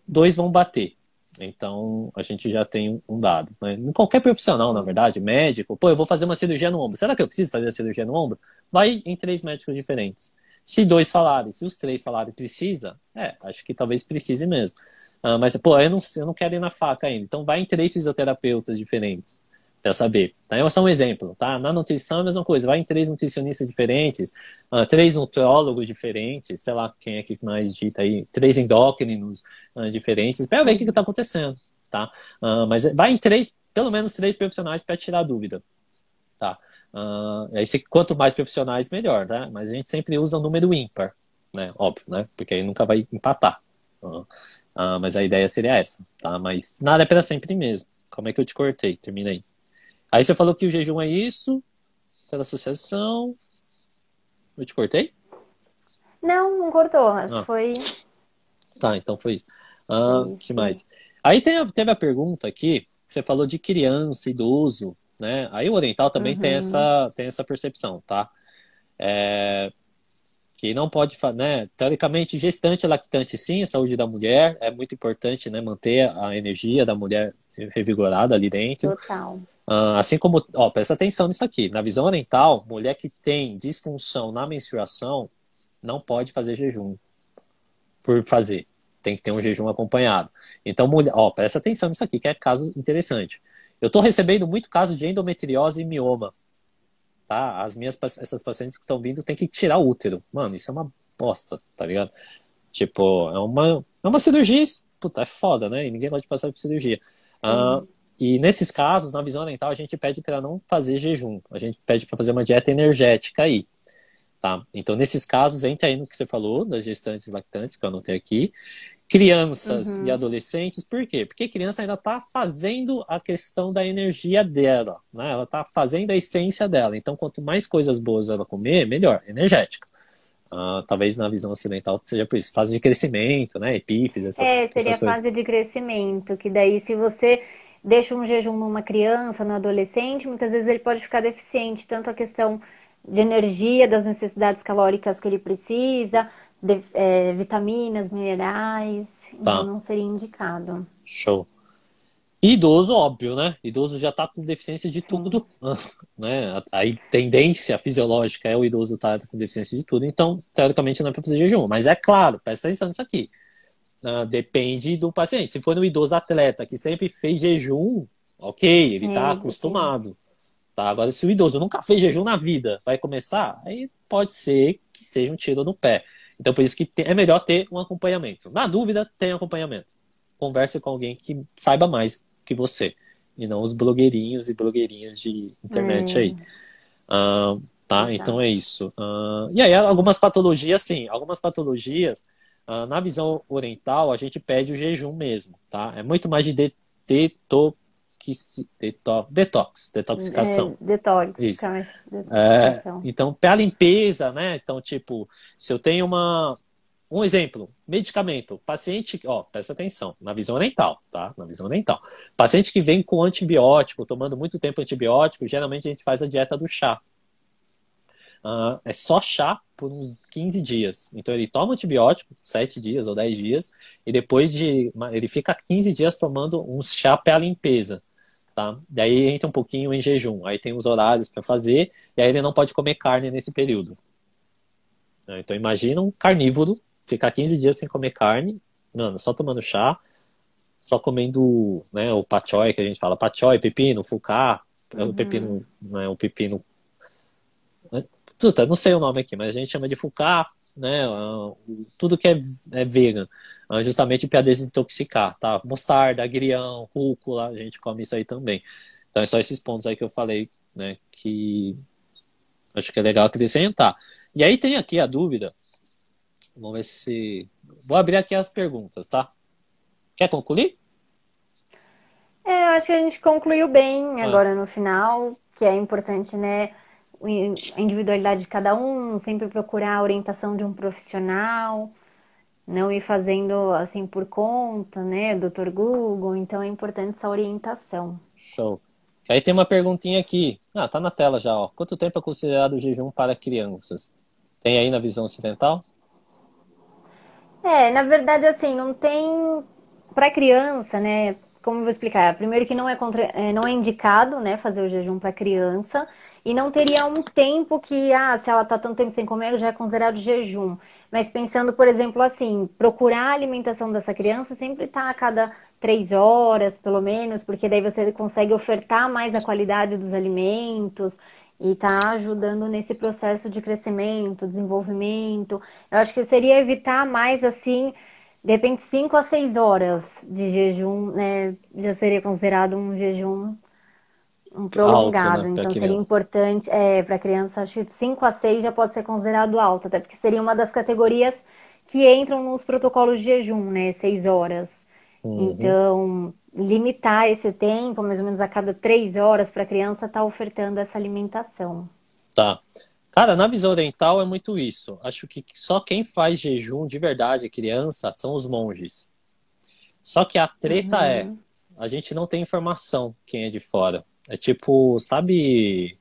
2 vão bater. Então, a gente já tem um dado. Né? Em qualquer profissional, na Sim. verdade, médico, pô, eu vou fazer uma cirurgia no ombro. Será que eu preciso fazer a cirurgia no ombro? Vai em 3 médicos diferentes. Se 2 falarem, se os 3 falarem precisa, acho que talvez precise mesmo. Mas, pô, eu não quero ir na faca ainda. Então, vai em 3 fisioterapeutas diferentes para saber. Tá? É só um exemplo, tá? Na nutrição é a mesma coisa. Vai em 3 nutricionistas diferentes, 3 nutrólogos diferentes, sei lá quem é que mais dita aí, 3 endócrinos diferentes, para ver o que está acontecendo, tá? Mas vai em pelo menos 3 profissionais para tirar dúvida, tá? Aí, quanto mais profissionais, melhor, né? Mas a gente sempre usa um número ímpar, né? Óbvio, né? Porque aí nunca vai empatar. Mas a ideia seria essa, tá? Mas nada é para sempre mesmo. Como é que eu te cortei? Terminei. Aí você falou que o jejum é isso, pela associação. Eu te cortei? Não, não cortou, acho que Ah, foi tá, então foi isso. Que isso. mais? Aí teve a pergunta aqui, você falou de criança, idoso, né? Aí o oriental também Uhum. tem essa percepção, tá? Que não pode, né? Teoricamente, gestante e lactante, sim, a saúde da mulher é muito importante, né? Manter a energia da mulher revigorada ali dentro. Total. Assim como, ó, presta atenção nisso aqui. Na visão oriental, mulher que tem disfunção na menstruação não pode fazer jejum por fazer. Tem que ter um jejum acompanhado. Então, mulher, ó, presta atenção nisso aqui, que é caso interessante. Eu estou recebendo muito caso de endometriose e mioma, tá? Essas pacientes que estão vindo têm que tirar o útero. Mano, isso é uma bosta, tá ligado? Tipo, é uma cirurgia, puta, é foda, né? E ninguém gosta de passar por cirurgia. Ah, Sim. e nesses casos, na visão oriental, a gente pede para não fazer jejum. A gente pede para fazer uma dieta energética aí, tá? Então, nesses casos, entra aí no que você falou, das gestantes e lactantes, que eu anotei aqui. Crianças e Uhum. adolescentes, por quê? Porque a criança ainda está fazendo a questão da energia dela, né? Ela está fazendo a essência dela. Então, quanto mais coisas boas ela comer, melhor, energética. Talvez na visão ocidental seja por isso, fase de crescimento, né? Epífise, Seria essas a coisas. fase de crescimento, que daí se você deixa um jejum numa criança, no adolescente, muitas vezes ele pode ficar deficiente, tanto a questão de energia, das necessidades calóricas que ele precisa, vitaminas, minerais, então Tá, não seria indicado. show. E idoso, óbvio, né? Idoso já tá com deficiência de Sim. tudo, né? A tendência fisiológica é o idoso estar com deficiência de tudo, então, teoricamente, não é para fazer jejum. Mas é claro, presta atenção nisso aqui. Depende do paciente. Se for um idoso atleta que sempre fez jejum, ok, ele tá Depende. acostumado. Tá? Agora, se o idoso nunca fez jejum na vida, vai começar, aí pode ser que seja um tiro no pé. Então, por isso que é melhor ter um acompanhamento. Na dúvida, tem acompanhamento. Converse com alguém que saiba mais que você. E não os blogueirinhos e blogueirinhas de internet aí. É, Ah, tá? Então é exato. isso. E aí, algumas patologias, sim. Algumas patologias, na visão oriental, a gente pede o jejum mesmo, tá? É muito mais de detoxicação. Isso. Detoxificação. Então, para limpeza, né? Então, tipo, se eu tenho um exemplo, medicamento, paciente, ó, presta atenção, na visão oriental, tá? Na visão oriental. Paciente que vem com antibiótico, tomando muito tempo antibiótico, geralmente a gente faz a dieta do chá. É só chá por uns 15 dias. Então ele toma antibiótico, 7 dias ou 10 dias, e depois ele fica 15 dias tomando um chá para limpeza. Tá? Daí entra um pouquinho em jejum. Aí tem os horários para fazer, e aí ele não pode comer carne nesse período. Então imagina um carnívoro ficar 15 dias sem comer carne, mano, só tomando chá, só comendo, né, o pak choi que a gente fala, pak choi, pepino, focaccia, o Uhum. pepino, né, o pepino, puta, não sei o nome aqui, mas a gente chama de focaccia, né, tudo que é vegan, justamente para desintoxicar, tá? Mostarda, agrião, rúcula, a gente come isso aí também. Então é só esses pontos aí que eu falei, né, que acho que é legal acrescentar. E aí tem aqui a dúvida. Vamos ver se. Vou abrir aqui as perguntas, tá? Quer concluir? Eu acho que a gente concluiu bem Ah, agora no final, que é importante, né? A individualidade de cada um, sempre procurar a orientação de um profissional, não ir fazendo assim por conta, né? Doutor Google, então é importante essa orientação. show. Aí tem uma perguntinha aqui. Tá na tela já, ó. Quanto tempo é considerado jejum para crianças? Tem aí na visão ocidental? Na verdade, assim, não tem para criança, né? Como eu vou explicar? Primeiro que não é indicado, né, fazer o jejum para criança e não teria um tempo que, se ela tá tanto tempo sem comer, já é considerado jejum. Mas pensando, por exemplo, assim, procurar a alimentação dessa criança sempre tá a cada 3 horas, pelo menos, porque daí você consegue ofertar mais a qualidade dos alimentos e tá ajudando nesse processo de crescimento, desenvolvimento. Eu acho que seria evitar mais assim, de repente 5 a 6 horas de jejum, né? Já seria considerado um jejum Alto, prolongado. né? Para Então seria criança. importante, para criança, acho que 5 a 6 já pode ser considerado alto, até porque seria uma das categorias que entram nos protocolos de jejum, né? 6 horas. Uhum. Então, limitar esse tempo, mais ou menos a cada 3 horas, para a criança estar ofertando essa alimentação. Tá. Cara, na visão oriental é muito isso. Acho que só quem faz jejum de verdade, criança, são os monges. Só que a treta é, Uhum. a gente não tem informação quem é de fora. É tipo, sabe,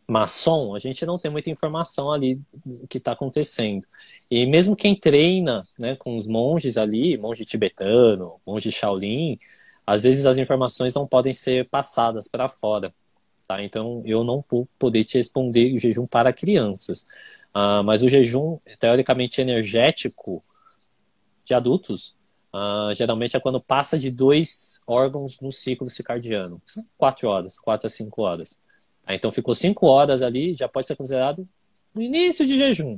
maçom? A gente não tem muita informação ali do que está acontecendo. E mesmo quem treina, né, com os monges ali, monge tibetano, monge Shaolin, às vezes as informações não podem ser passadas para fora. Tá? Então, eu não vou poder te responder o jejum para crianças. Mas o jejum, teoricamente energético de adultos, geralmente é quando passa de 2 órgãos no ciclo circadiano. São 4 horas, 4 a 5 horas. Tá? Então, ficou 5 horas ali, já pode ser considerado no início de jejum.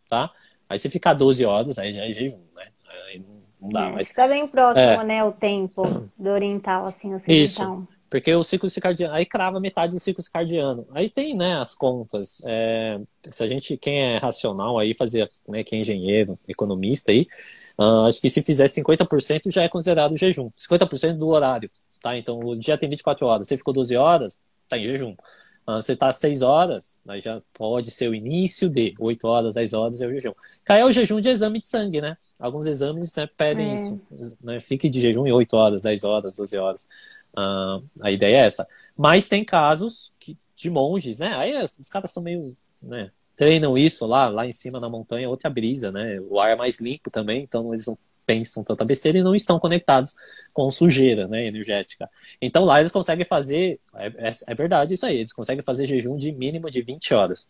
Tá? Aí, se ficar 12 horas, aí já é jejum, né? Aí não dá, É, mas... fica bem próximo, É, né, o tempo do oriental, assim, isso. ocidental. Porque o ciclo circadiano, aí crava metade do ciclo circadiano. Aí tem, né, as contas. Se a gente, quem é racional aí, fazer, né, quem é engenheiro, economista aí, acho que se fizer 50% já é considerado jejum. 50% do horário, tá? Então o dia tem 24 horas. Você ficou 12 horas, tá em jejum. Você tá 6 horas, aí já pode ser o início de 8 horas, 10 horas é o jejum. Cai é o jejum de exame de sangue, né? Alguns exames, né, pedem É, isso, né? Fique de jejum em 8 horas, 10 horas, 12 horas. A ideia é essa. Mas tem casos de monges, né? Aí os caras são meio, né? Treinam isso lá em cima na montanha, outra brisa, né? O ar é mais limpo também, então eles não pensam tanta besteira e não estão conectados com sujeira, né, energética. Então lá eles conseguem fazer, é verdade isso aí, eles conseguem fazer jejum de mínimo de 20 horas.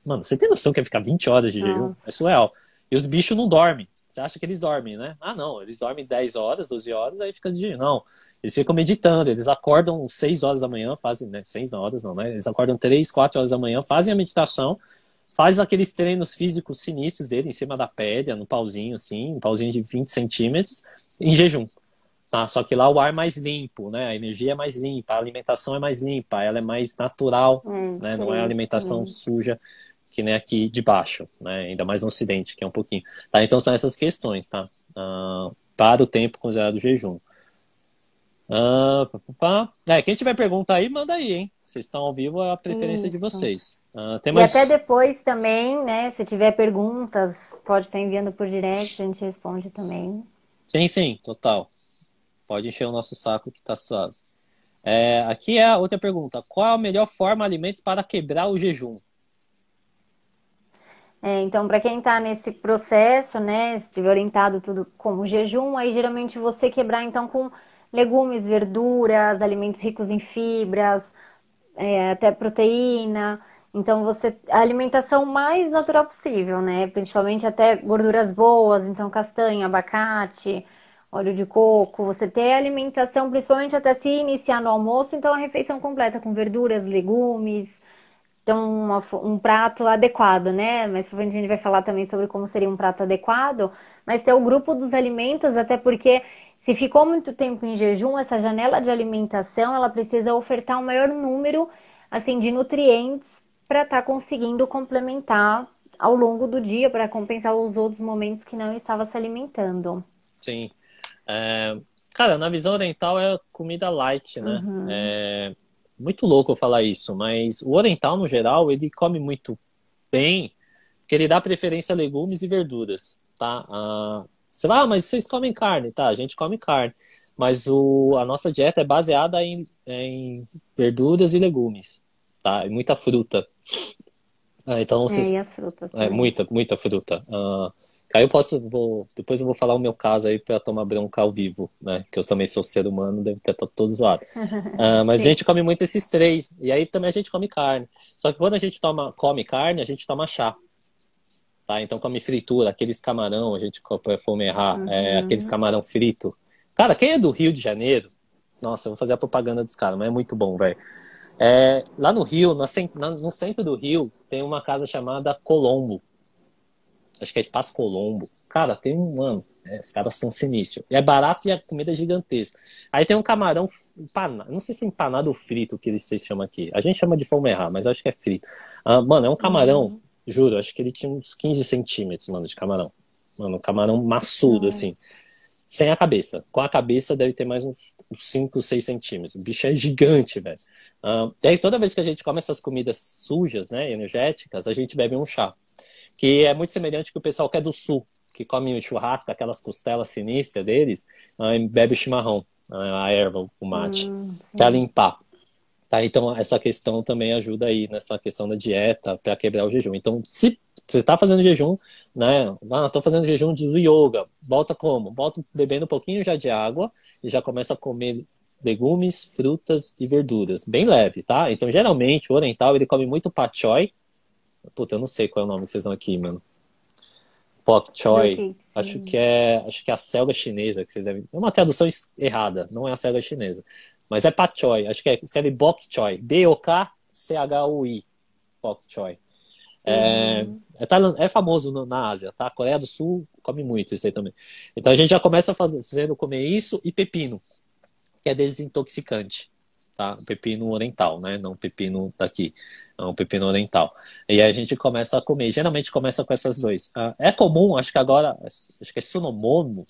Mano, você tem noção que é ficar 20 horas de jejum? nossa. É surreal. E os bichos não dormem. Você acha que eles dormem, né? Ah, não, eles dormem 10 horas, 12 horas, aí fica de jejum. Não, eles ficam meditando, eles acordam 6 horas da manhã, fazem, né? 6 horas não, né? Eles acordam 3, 4 horas da manhã, fazem a meditação, faz aqueles treinos físicos sinistros dele em cima da pedra, no pauzinho assim, um pauzinho de 20 centímetros, em jejum. Tá? Só que lá o ar é mais limpo, né? A energia é mais limpa, a alimentação é mais limpa, ela é mais natural, É, né? Não é diferente alimentação também. suja que nem aqui de baixo, né? Ainda mais no Ocidente, que é um pouquinho. Tá? Então são essas questões, tá? Para o tempo considerado jejum. Pá, pá, pá. Quem tiver pergunta aí, manda aí, hein? Vocês estão ao vivo, é a preferência de Isso. vocês. Tem E até mais. depois também, né? Se tiver perguntas, pode estar enviando por direct, a gente responde também. Sim, sim, total. Pode encher o nosso saco que tá suave. Aqui é a outra pergunta. Qual a melhor forma de alimentos para quebrar o jejum? Então, para quem está nesse processo, né, se tiver orientado tudo como jejum, aí geralmente você quebrar então com legumes, verduras, alimentos ricos em fibras, até proteína. Então, a alimentação mais natural possível, né? Principalmente até gorduras boas, então castanha, abacate, óleo de coco. Você ter alimentação, principalmente até se iniciar no almoço, então a refeição completa com verduras, legumes. Então, um prato adequado, né? Mais pra frente a gente vai falar também sobre como seria um prato adequado, mas ter o grupo dos alimentos, até porque se ficou muito tempo em jejum, essa janela de alimentação, ela precisa ofertar um maior número, assim, de nutrientes para estar conseguindo complementar ao longo do dia, para compensar os outros momentos que não estava se alimentando. Sim. É, cara, na visão oriental é comida light, né? Uhum. Muito louco eu falar isso, mas o oriental, no geral, ele come muito bem, porque ele dá preferência a legumes e verduras, tá? Você vai, mas vocês comem carne, tá? A gente come carne, mas a nossa dieta é baseada em verduras e legumes, tá? E muita fruta. Então E vocês as frutas também. muita fruta. Aí depois eu vou falar o meu caso aí para tomar bronca ao vivo, né? Que eu também sou ser humano, deve ter todo zoado. Mas a Sim. gente come muito esses três. E aí também a gente come carne. Só que quando a gente come carne, a gente toma chá, tá? Então come fritura, aqueles camarão, a gente para errar, aqueles Uhum. camarão frito. Cara, quem é do Rio de Janeiro? Nossa, eu vou fazer a propaganda dos caras, mas é muito bom, velho. Lá no Rio, no centro do Rio, tem uma casa chamada Colombo. Acho que é Espaço Colombo. Cara, tem um, mano, os caras são sinistros. E é barato e a comida é gigantesca. Aí tem um camarão empanado, não sei se é empanado ou frito que vocês chamam aqui. A gente chama de formerrar, mas acho que é frito. Mano, é um camarão, Uhum. juro, acho que ele tinha uns 15 centímetros, mano, de camarão. Mano, um camarão maçudo, Nossa. assim. Sem a cabeça. Com a cabeça deve ter mais uns 5, 6 centímetros. O bicho é gigante, velho. E aí toda vez que a gente come essas comidas sujas, né, energéticas, a gente bebe um chá. Que é muito semelhante com o pessoal que é do sul, que come churrasco, aquelas costelas sinistras deles, bebe chimarrão, a erva, o mate, para Sim. limpar. Tá? Então, essa questão também ajuda aí nessa questão da dieta para quebrar o jejum. Então, se você está fazendo jejum, né? Estou fazendo jejum de yoga. Volta como? Volta bebendo um pouquinho já de água e já começa a comer legumes, frutas e verduras. Bem leve, tá? Então, geralmente, o oriental, ele come muito pak choi. Puta, eu não sei qual é o nome que vocês dão aqui, mano. Pak Do choi. que? Acho que é a selga chinesa que vocês devem. É uma tradução errada, não é a selga chinesa. Mas é pak choi. Acho que escreve bok choi. B-O-K-C-H-U-I. Bok choi. Uhum. É famoso na Ásia, tá? A Coreia do Sul come muito isso aí também. Então a gente já começa fazendo comer isso e pepino, que é desintoxicante, tá? O pepino oriental, né? Não o pepino daqui, é um pepino oriental. E aí a gente começa a comer. Geralmente começa com essas duas. É comum, acho que agora, acho que é sunomomo,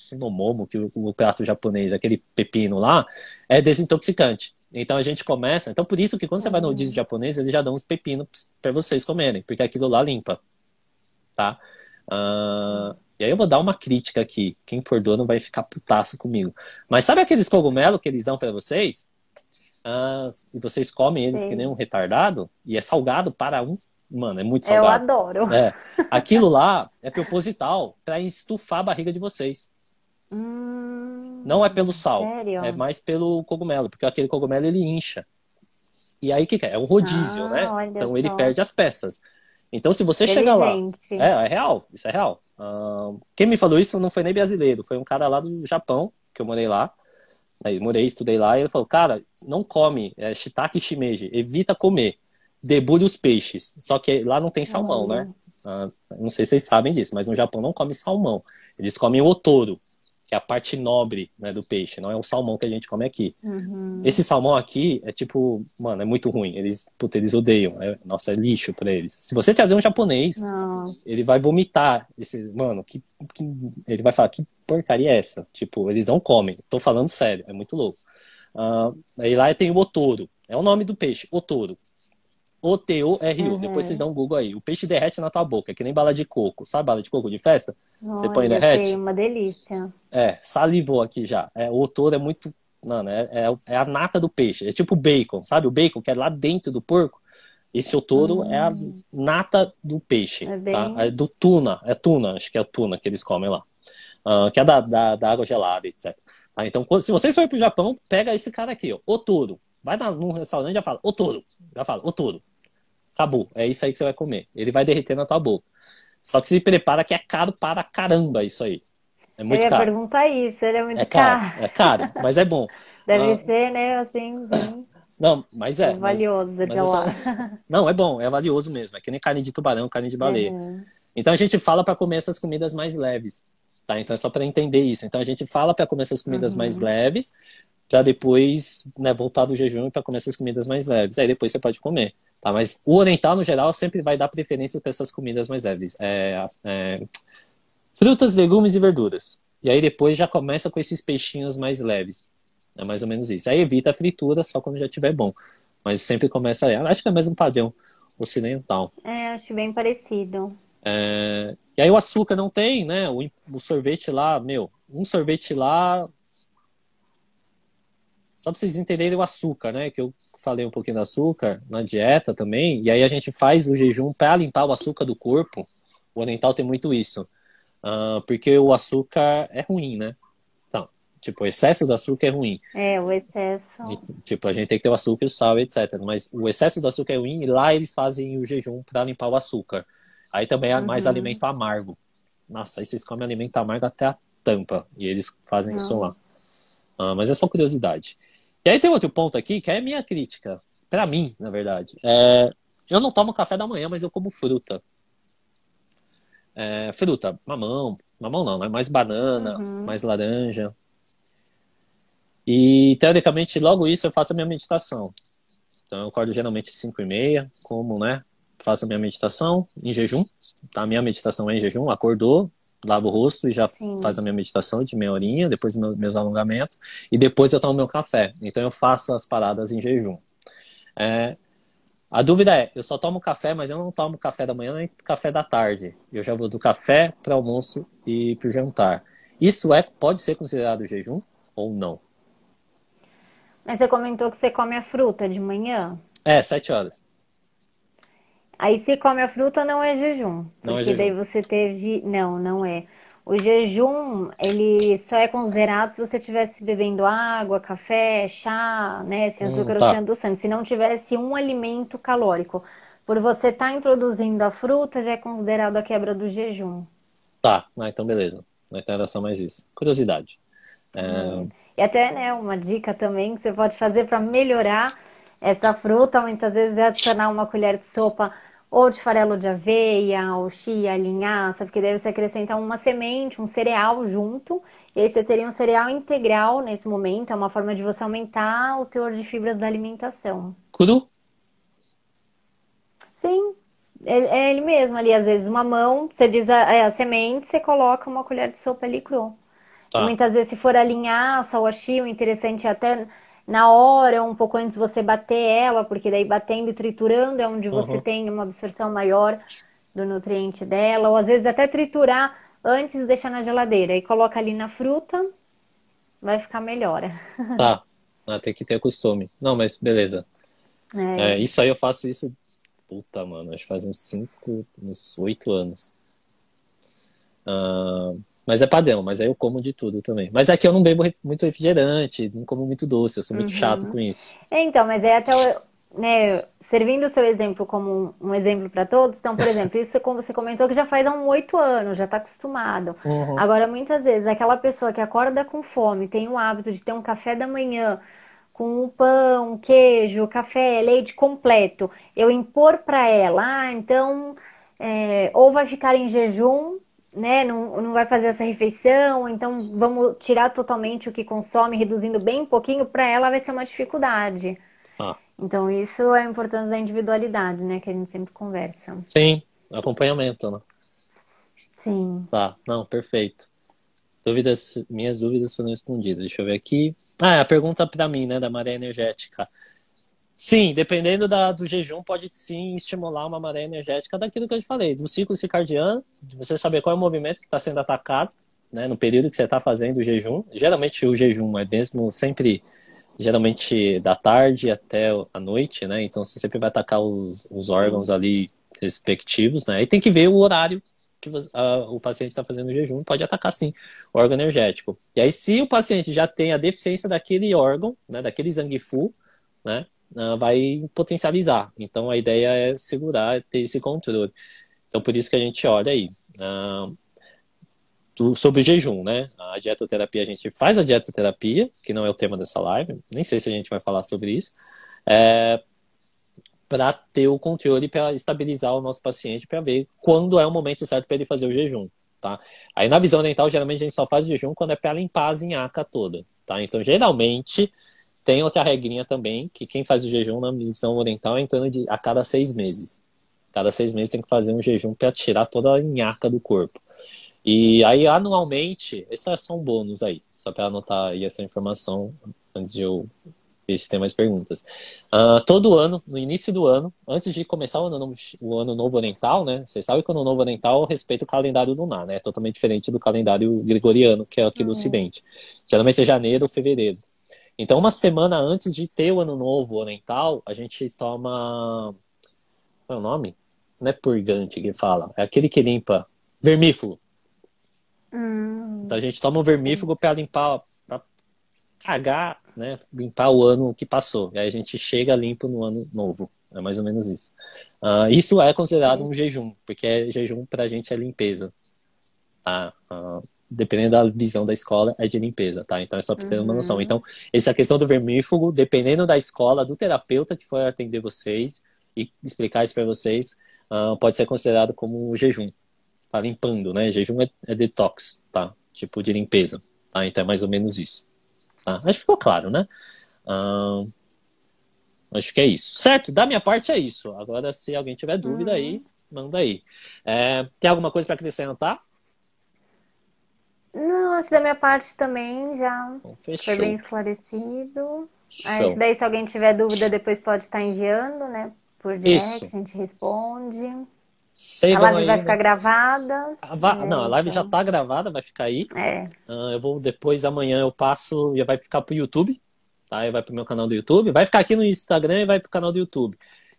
que o prato japonês, aquele pepino lá, é desintoxicante. Então a gente começa. Então por isso que quando você vai no rodízio Uhum. japonês, eles já dão os pepinos para vocês comerem, porque aquilo lá limpa, tá? E aí eu vou dar uma crítica aqui. Quem for dono vai ficar putaço comigo. Mas sabe aqueles cogumelos que eles dão para vocês? E vocês comem eles que nem Sei. um retardado? E é salgado para um. Mano, é muito Eu salgado. adoro. É. Aquilo lá é proposital para estufar a barriga de vocês. Não é pelo sal. É Sério? mais pelo cogumelo. Porque aquele cogumelo ele incha. E aí o que é? É um rodízio, Ah, né? olha Então ele só. perde as peças. Então se você chegar lá. Inteligente. É real. Isso é real. Quem me falou isso não foi nem brasileiro. Foi um cara lá do Japão, que eu morei lá. Aí morei, estudei lá, e ele falou, cara, não come shiitake e shimeji, evita comer, debulhe os peixes. Só que lá não tem salmão, né? Olha. Não sei se vocês sabem disso, mas no Japão não come salmão. Eles comem o otoro, que é a parte nobre, né, do peixe, não é o salmão que a gente come aqui. Uhum. Esse salmão aqui é tipo, mano, é muito ruim. Eles odeiam. Nossa, é lixo pra eles. Se você trazer um japonês, Não. ele vai vomitar. Mano, ele vai falar, que porcaria é essa? Tipo, eles não comem. Tô falando sério, é muito louco. Aí lá tem o otoro. É o nome do peixe, otoro. O-T-O-R-O. Depois vocês Uhum. dão um Google aí. O peixe derrete na tua boca, é que nem bala de coco. Sabe bala de coco de festa? Você põe e Olha, sei, derrete? uma delícia. Salivou aqui já. O otoro é muito. Mano, é a nata do peixe. É tipo bacon, sabe? O bacon que é lá dentro do porco. Esse otoro é a Hum, nata do peixe, é tá? É bem. do tuna. É tuna, acho que é o tuna que eles comem lá. Que é da água gelada, etc. Tá? Então, se vocês forem pro Japão, pega esse cara aqui, ó. Otoro. Vai num restaurante e já fala, otoro. Já fala, otoro. Acabou. É isso aí que você vai comer. Ele vai derreter na tua boca. Só que se prepara que é caro para caramba isso aí. É Eu muito ia caro. perguntar isso, ele é É muito caro, caro. é caro, mas é bom. Ah, Deve ser, né, assim, bem não, mas valioso de é só... lá. Não, é bom, é valioso mesmo. É que nem carne de tubarão, carne de baleia. Uhum. Então a gente fala para comer essas comidas mais leves, tá? Então é só para entender isso. Então a gente fala para comer essas comidas mais Uhum. leves, para depois, né, voltar do jejum para comer essas comidas mais leves. Aí depois você pode comer, tá? Mas o oriental no geral sempre vai dar preferência para essas comidas mais leves. Frutas, legumes e verduras. E aí depois já começa com esses peixinhos mais leves. É mais ou menos isso. Aí evita a fritura só quando já estiver bom. Mas sempre começa aí. Acho que é o mesmo padrão ocidental. É, acho bem parecido. E aí o açúcar não tem, né? O sorvete lá, meu, um sorvete lá. Só pra vocês entenderem o açúcar, né? Que eu falei um pouquinho do açúcar na dieta também. E aí a gente faz o jejum para limpar o açúcar do corpo. O oriental tem muito isso. Porque o açúcar é ruim, né? Então, tipo, o excesso do açúcar é ruim. É, o E, excesso. tipo, a gente tem que ter o açúcar e o sal, etc. Mas o excesso do açúcar é ruim e lá eles fazem o jejum para limpar o açúcar. Aí também é mais Uhum. alimento amargo. Nossa, aí vocês comem alimento amargo até a tampa. E eles fazem isso lá. Não. Mas é só curiosidade. E aí tem outro ponto aqui que é a minha crítica. Pra mim, na verdade. Eu não tomo café da manhã, mas eu como fruta. Fruta, mamão. Mamão não, né? Mais banana, Uhum. mais laranja. E, teoricamente, logo isso eu faço a minha meditação. Então, eu acordo geralmente às 5h30, como, né? Faço a minha meditação em jejum. Tá? A minha meditação é em jejum. Acordou, lavo o rosto e já faz a Sim. minha meditação de meia horinha, depois meus alongamentos, e depois eu tomo meu café. Então eu faço as paradas em jejum. É, a dúvida é, eu só tomo café, mas eu não tomo café da manhã nem café da tarde. Eu já vou do café para almoço e para o jantar. Isso pode ser considerado jejum ou não? Mas você comentou que você come a fruta de manhã. 7 horas. Aí se come a fruta não é jejum, Não é porque daí jejum. você teve. Não, não é. O jejum, ele só é considerado se você estivesse bebendo água, café, chá, né, sem açúcar ou sem Tá, adoçante, se não tivesse um alimento calórico. Por você estar introduzindo a fruta, já é considerado a quebra do jejum. tá. Ah, então beleza. Então era só mais isso. Curiosidade. É. E até, né, uma dica também que você pode fazer para melhorar essa fruta, muitas vezes é adicionar uma colher de sopa ou de farelo de aveia, ou chia, linhaça, porque daí você acrescenta uma semente, um cereal junto, e aí você teria um cereal integral nesse momento, é uma forma de você aumentar o teor de fibras da alimentação. Cru? Sim, é ele mesmo ali, às vezes uma mão, você diz a semente, você coloca uma colher de sopa ali cru. E Tá. muitas vezes, se for a linhaça ou a chia, o interessante é até na hora, um pouco antes você bater ela, porque daí batendo e triturando é onde você Uhum. tem uma absorção maior do nutriente dela, ou às vezes até triturar antes de deixar na geladeira e coloca ali na fruta, vai ficar melhor. Tá. Ah, tem que ter costume. Não, mas beleza. É. Isso aí eu faço isso. Puta, mano, acho que faz uns 8 anos. Ah, mas é padrão, mas aí eu como de tudo também. Mas aqui eu não bebo muito refrigerante, não como muito doce, eu sou muito chato Uhum. com isso. Então, mas é até, né, servindo o seu exemplo como um exemplo para todos, então, por exemplo, isso como você comentou que já faz há uns 8 anos, já está acostumado. Uhum. Agora, muitas vezes, aquela pessoa que acorda com fome, tem o hábito de ter um café da manhã com um pão, queijo, café, leite completo, eu impor para ela, então, ou vai ficar em jejum, né? Não, não vai fazer essa refeição, então vamos tirar totalmente o que consome, reduzindo bem um pouquinho, para ela vai ser uma dificuldade. Ah, Então, isso é a importância da individualidade, né? Que a gente sempre conversa. sim, acompanhamento, né? Sim. Tá, não, perfeito. Minhas dúvidas foram respondidas. Deixa eu ver aqui. Ah, a pergunta pra mim, né, da maré energética. Sim, dependendo do jejum, pode sim estimular uma maré energética daquilo que eu te falei, do ciclo circadiano, de você saber qual é o movimento que está sendo atacado, né, no período que você está fazendo o jejum. Geralmente o jejum é mesmo sempre, geralmente da tarde até a noite, né? Então você sempre vai atacar os órgãos Sim. ali respectivos, né? E tem que ver o horário que o paciente está fazendo o jejum, pode atacar sim o órgão energético. E aí, se o paciente já tem a deficiência daquele órgão, né, daquele Zangifu, né, vai potencializar. Então a ideia é segurar, ter esse controle. Então por isso que a gente olha aí. Sobre o jejum, né? A dietoterapia, a gente faz a dietoterapia, que não é o tema dessa live, nem sei se a gente vai falar sobre isso, para ter o controle, para estabilizar o nosso paciente, para ver quando é o momento certo para ele fazer o jejum, tá? Aí na visão oriental, geralmente a gente só faz o jejum quando é para limpar a zinhaca toda, tá? Então geralmente tem outra regrinha também, que quem faz o jejum na visão oriental é em torno de a cada 6 meses. Cada 6 meses tem que fazer um jejum para tirar toda a nhaca do corpo. E aí, anualmente, esse é só um bônus aí, só para anotar aí essa informação antes de eu ver se tem mais perguntas. Todo ano, no início do ano, antes de começar o ano novo oriental, né? Vocês sabem que o ano novo oriental respeita o calendário lunar, né? É totalmente diferente do calendário gregoriano, que é aqui do Hum. Ocidente. Geralmente é janeiro ou fevereiro. Então, uma semana antes de ter o ano novo oriental, a gente toma. Qual é o nome? Não é purgante que fala, é aquele que limpa. Vermífugo. Então, a gente toma um Sim. vermífugo para limpar, para cagar, né? Limpar o ano que passou. E aí a gente chega limpo no ano novo. É mais ou menos isso. Isso é considerado Sim. um jejum, porque jejum pra gente é limpeza, tá? Dependendo da visão da escola, é de limpeza, tá? Então é só pra ter uma noção. Uhum. Então, essa questão do vermífugo, dependendo da escola, do terapeuta que for atender vocês e explicar isso para vocês, pode ser considerado como um jejum, tá? Limpando, né? Jejum é detox, tá? Tipo de limpeza, tá? Então é mais ou menos isso, tá? Acho que ficou claro, né? Ah, acho que é isso. Certo? Da minha parte é isso. Agora, se alguém tiver dúvida aí, Uhum. manda aí. Tem alguma coisa para acrescentar? acho que da minha parte também já Então, foi fechou. bem esclarecido. Acho que Show. daí, se alguém tiver dúvida, depois pode estar enviando, né? Por direct, Isso. a gente responde. A Sigam live vai aí, ficar né? gravada, Não, a né? live já Então, tá gravada, vai ficar aí. é. Eu vou depois, amanhã eu passo, já vai ficar pro YouTube, tá? Vai pro meu canal do YouTube, vai ficar aqui no Instagram e vai pro canal do YouTube.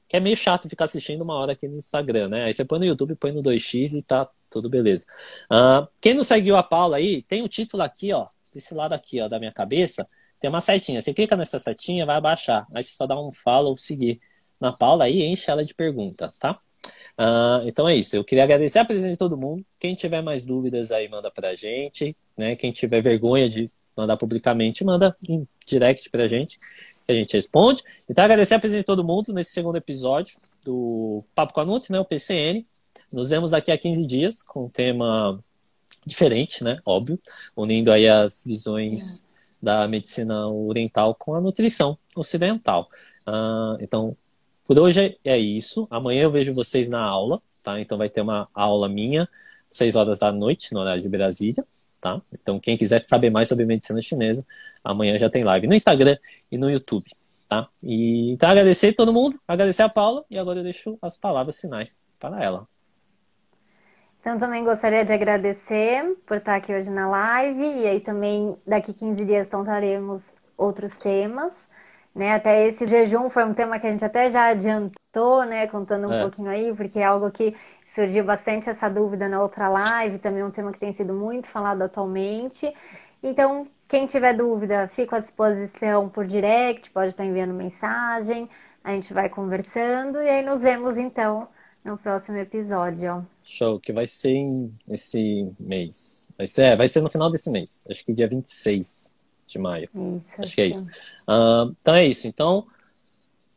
Que é meio chato ficar assistindo uma hora aqui no Instagram, né? Aí você põe no YouTube, põe no 2x e tá tudo beleza. Quem não seguiu a Paula aí, tem o título aqui, ó, desse lado aqui, ó, da minha cabeça, tem uma setinha. Você clica nessa setinha, vai abaixar. Aí você só dá um follow ou seguir na Paula aí e enche ela de pergunta, tá? Então é isso. Eu queria agradecer a presença de todo mundo. Quem tiver mais dúvidas aí, manda pra gente, né? Quem tiver vergonha de mandar publicamente, manda em direct pra gente, que a gente responde. Então agradecer a presença de todo mundo nesse segundo episódio do Papo com a Nutri, né? O PCN. Nos vemos daqui a 15 dias com um tema diferente, né? Óbvio, unindo aí as visões da medicina oriental com a nutrição ocidental. Então, por hoje é isso. Amanhã eu vejo vocês na aula, tá? Então vai ter uma aula minha, 6 horas da noite, no horário de Brasília, tá? Então quem quiser saber mais sobre medicina chinesa, amanhã já tem live no Instagram e no YouTube, tá? Então agradecer a todo mundo, agradecer a Paula e agora eu deixo as palavras finais para ela. Então, também gostaria de agradecer por estar aqui hoje na live. E aí também, daqui 15 dias, tentaremos outros temas. Né? Até esse jejum foi um tema que a gente até já adiantou, né? Contando um É, pouquinho aí, porque é algo que surgiu bastante essa dúvida na outra live. Também é um tema que tem sido muito falado atualmente. Então, quem tiver dúvida, fico à disposição por direct, pode estar enviando mensagem. A gente vai conversando e aí nos vemos, então, no próximo episódio. show, que vai ser esse mês. Vai ser no final desse mês. Acho que dia 26 de maio. Isso, Acho que é acho que isso. Então é isso. Então,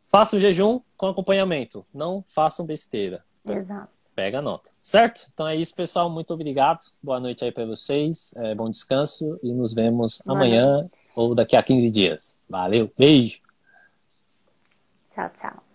faça o jejum com acompanhamento. Não façam besteira. exato. Pega a nota. Certo? Então é isso, pessoal. Muito obrigado. Boa noite aí para vocês. Bom descanso e nos vemos Boa amanhã noite. ou daqui a 15 dias. Valeu. Beijo. Tchau, tchau.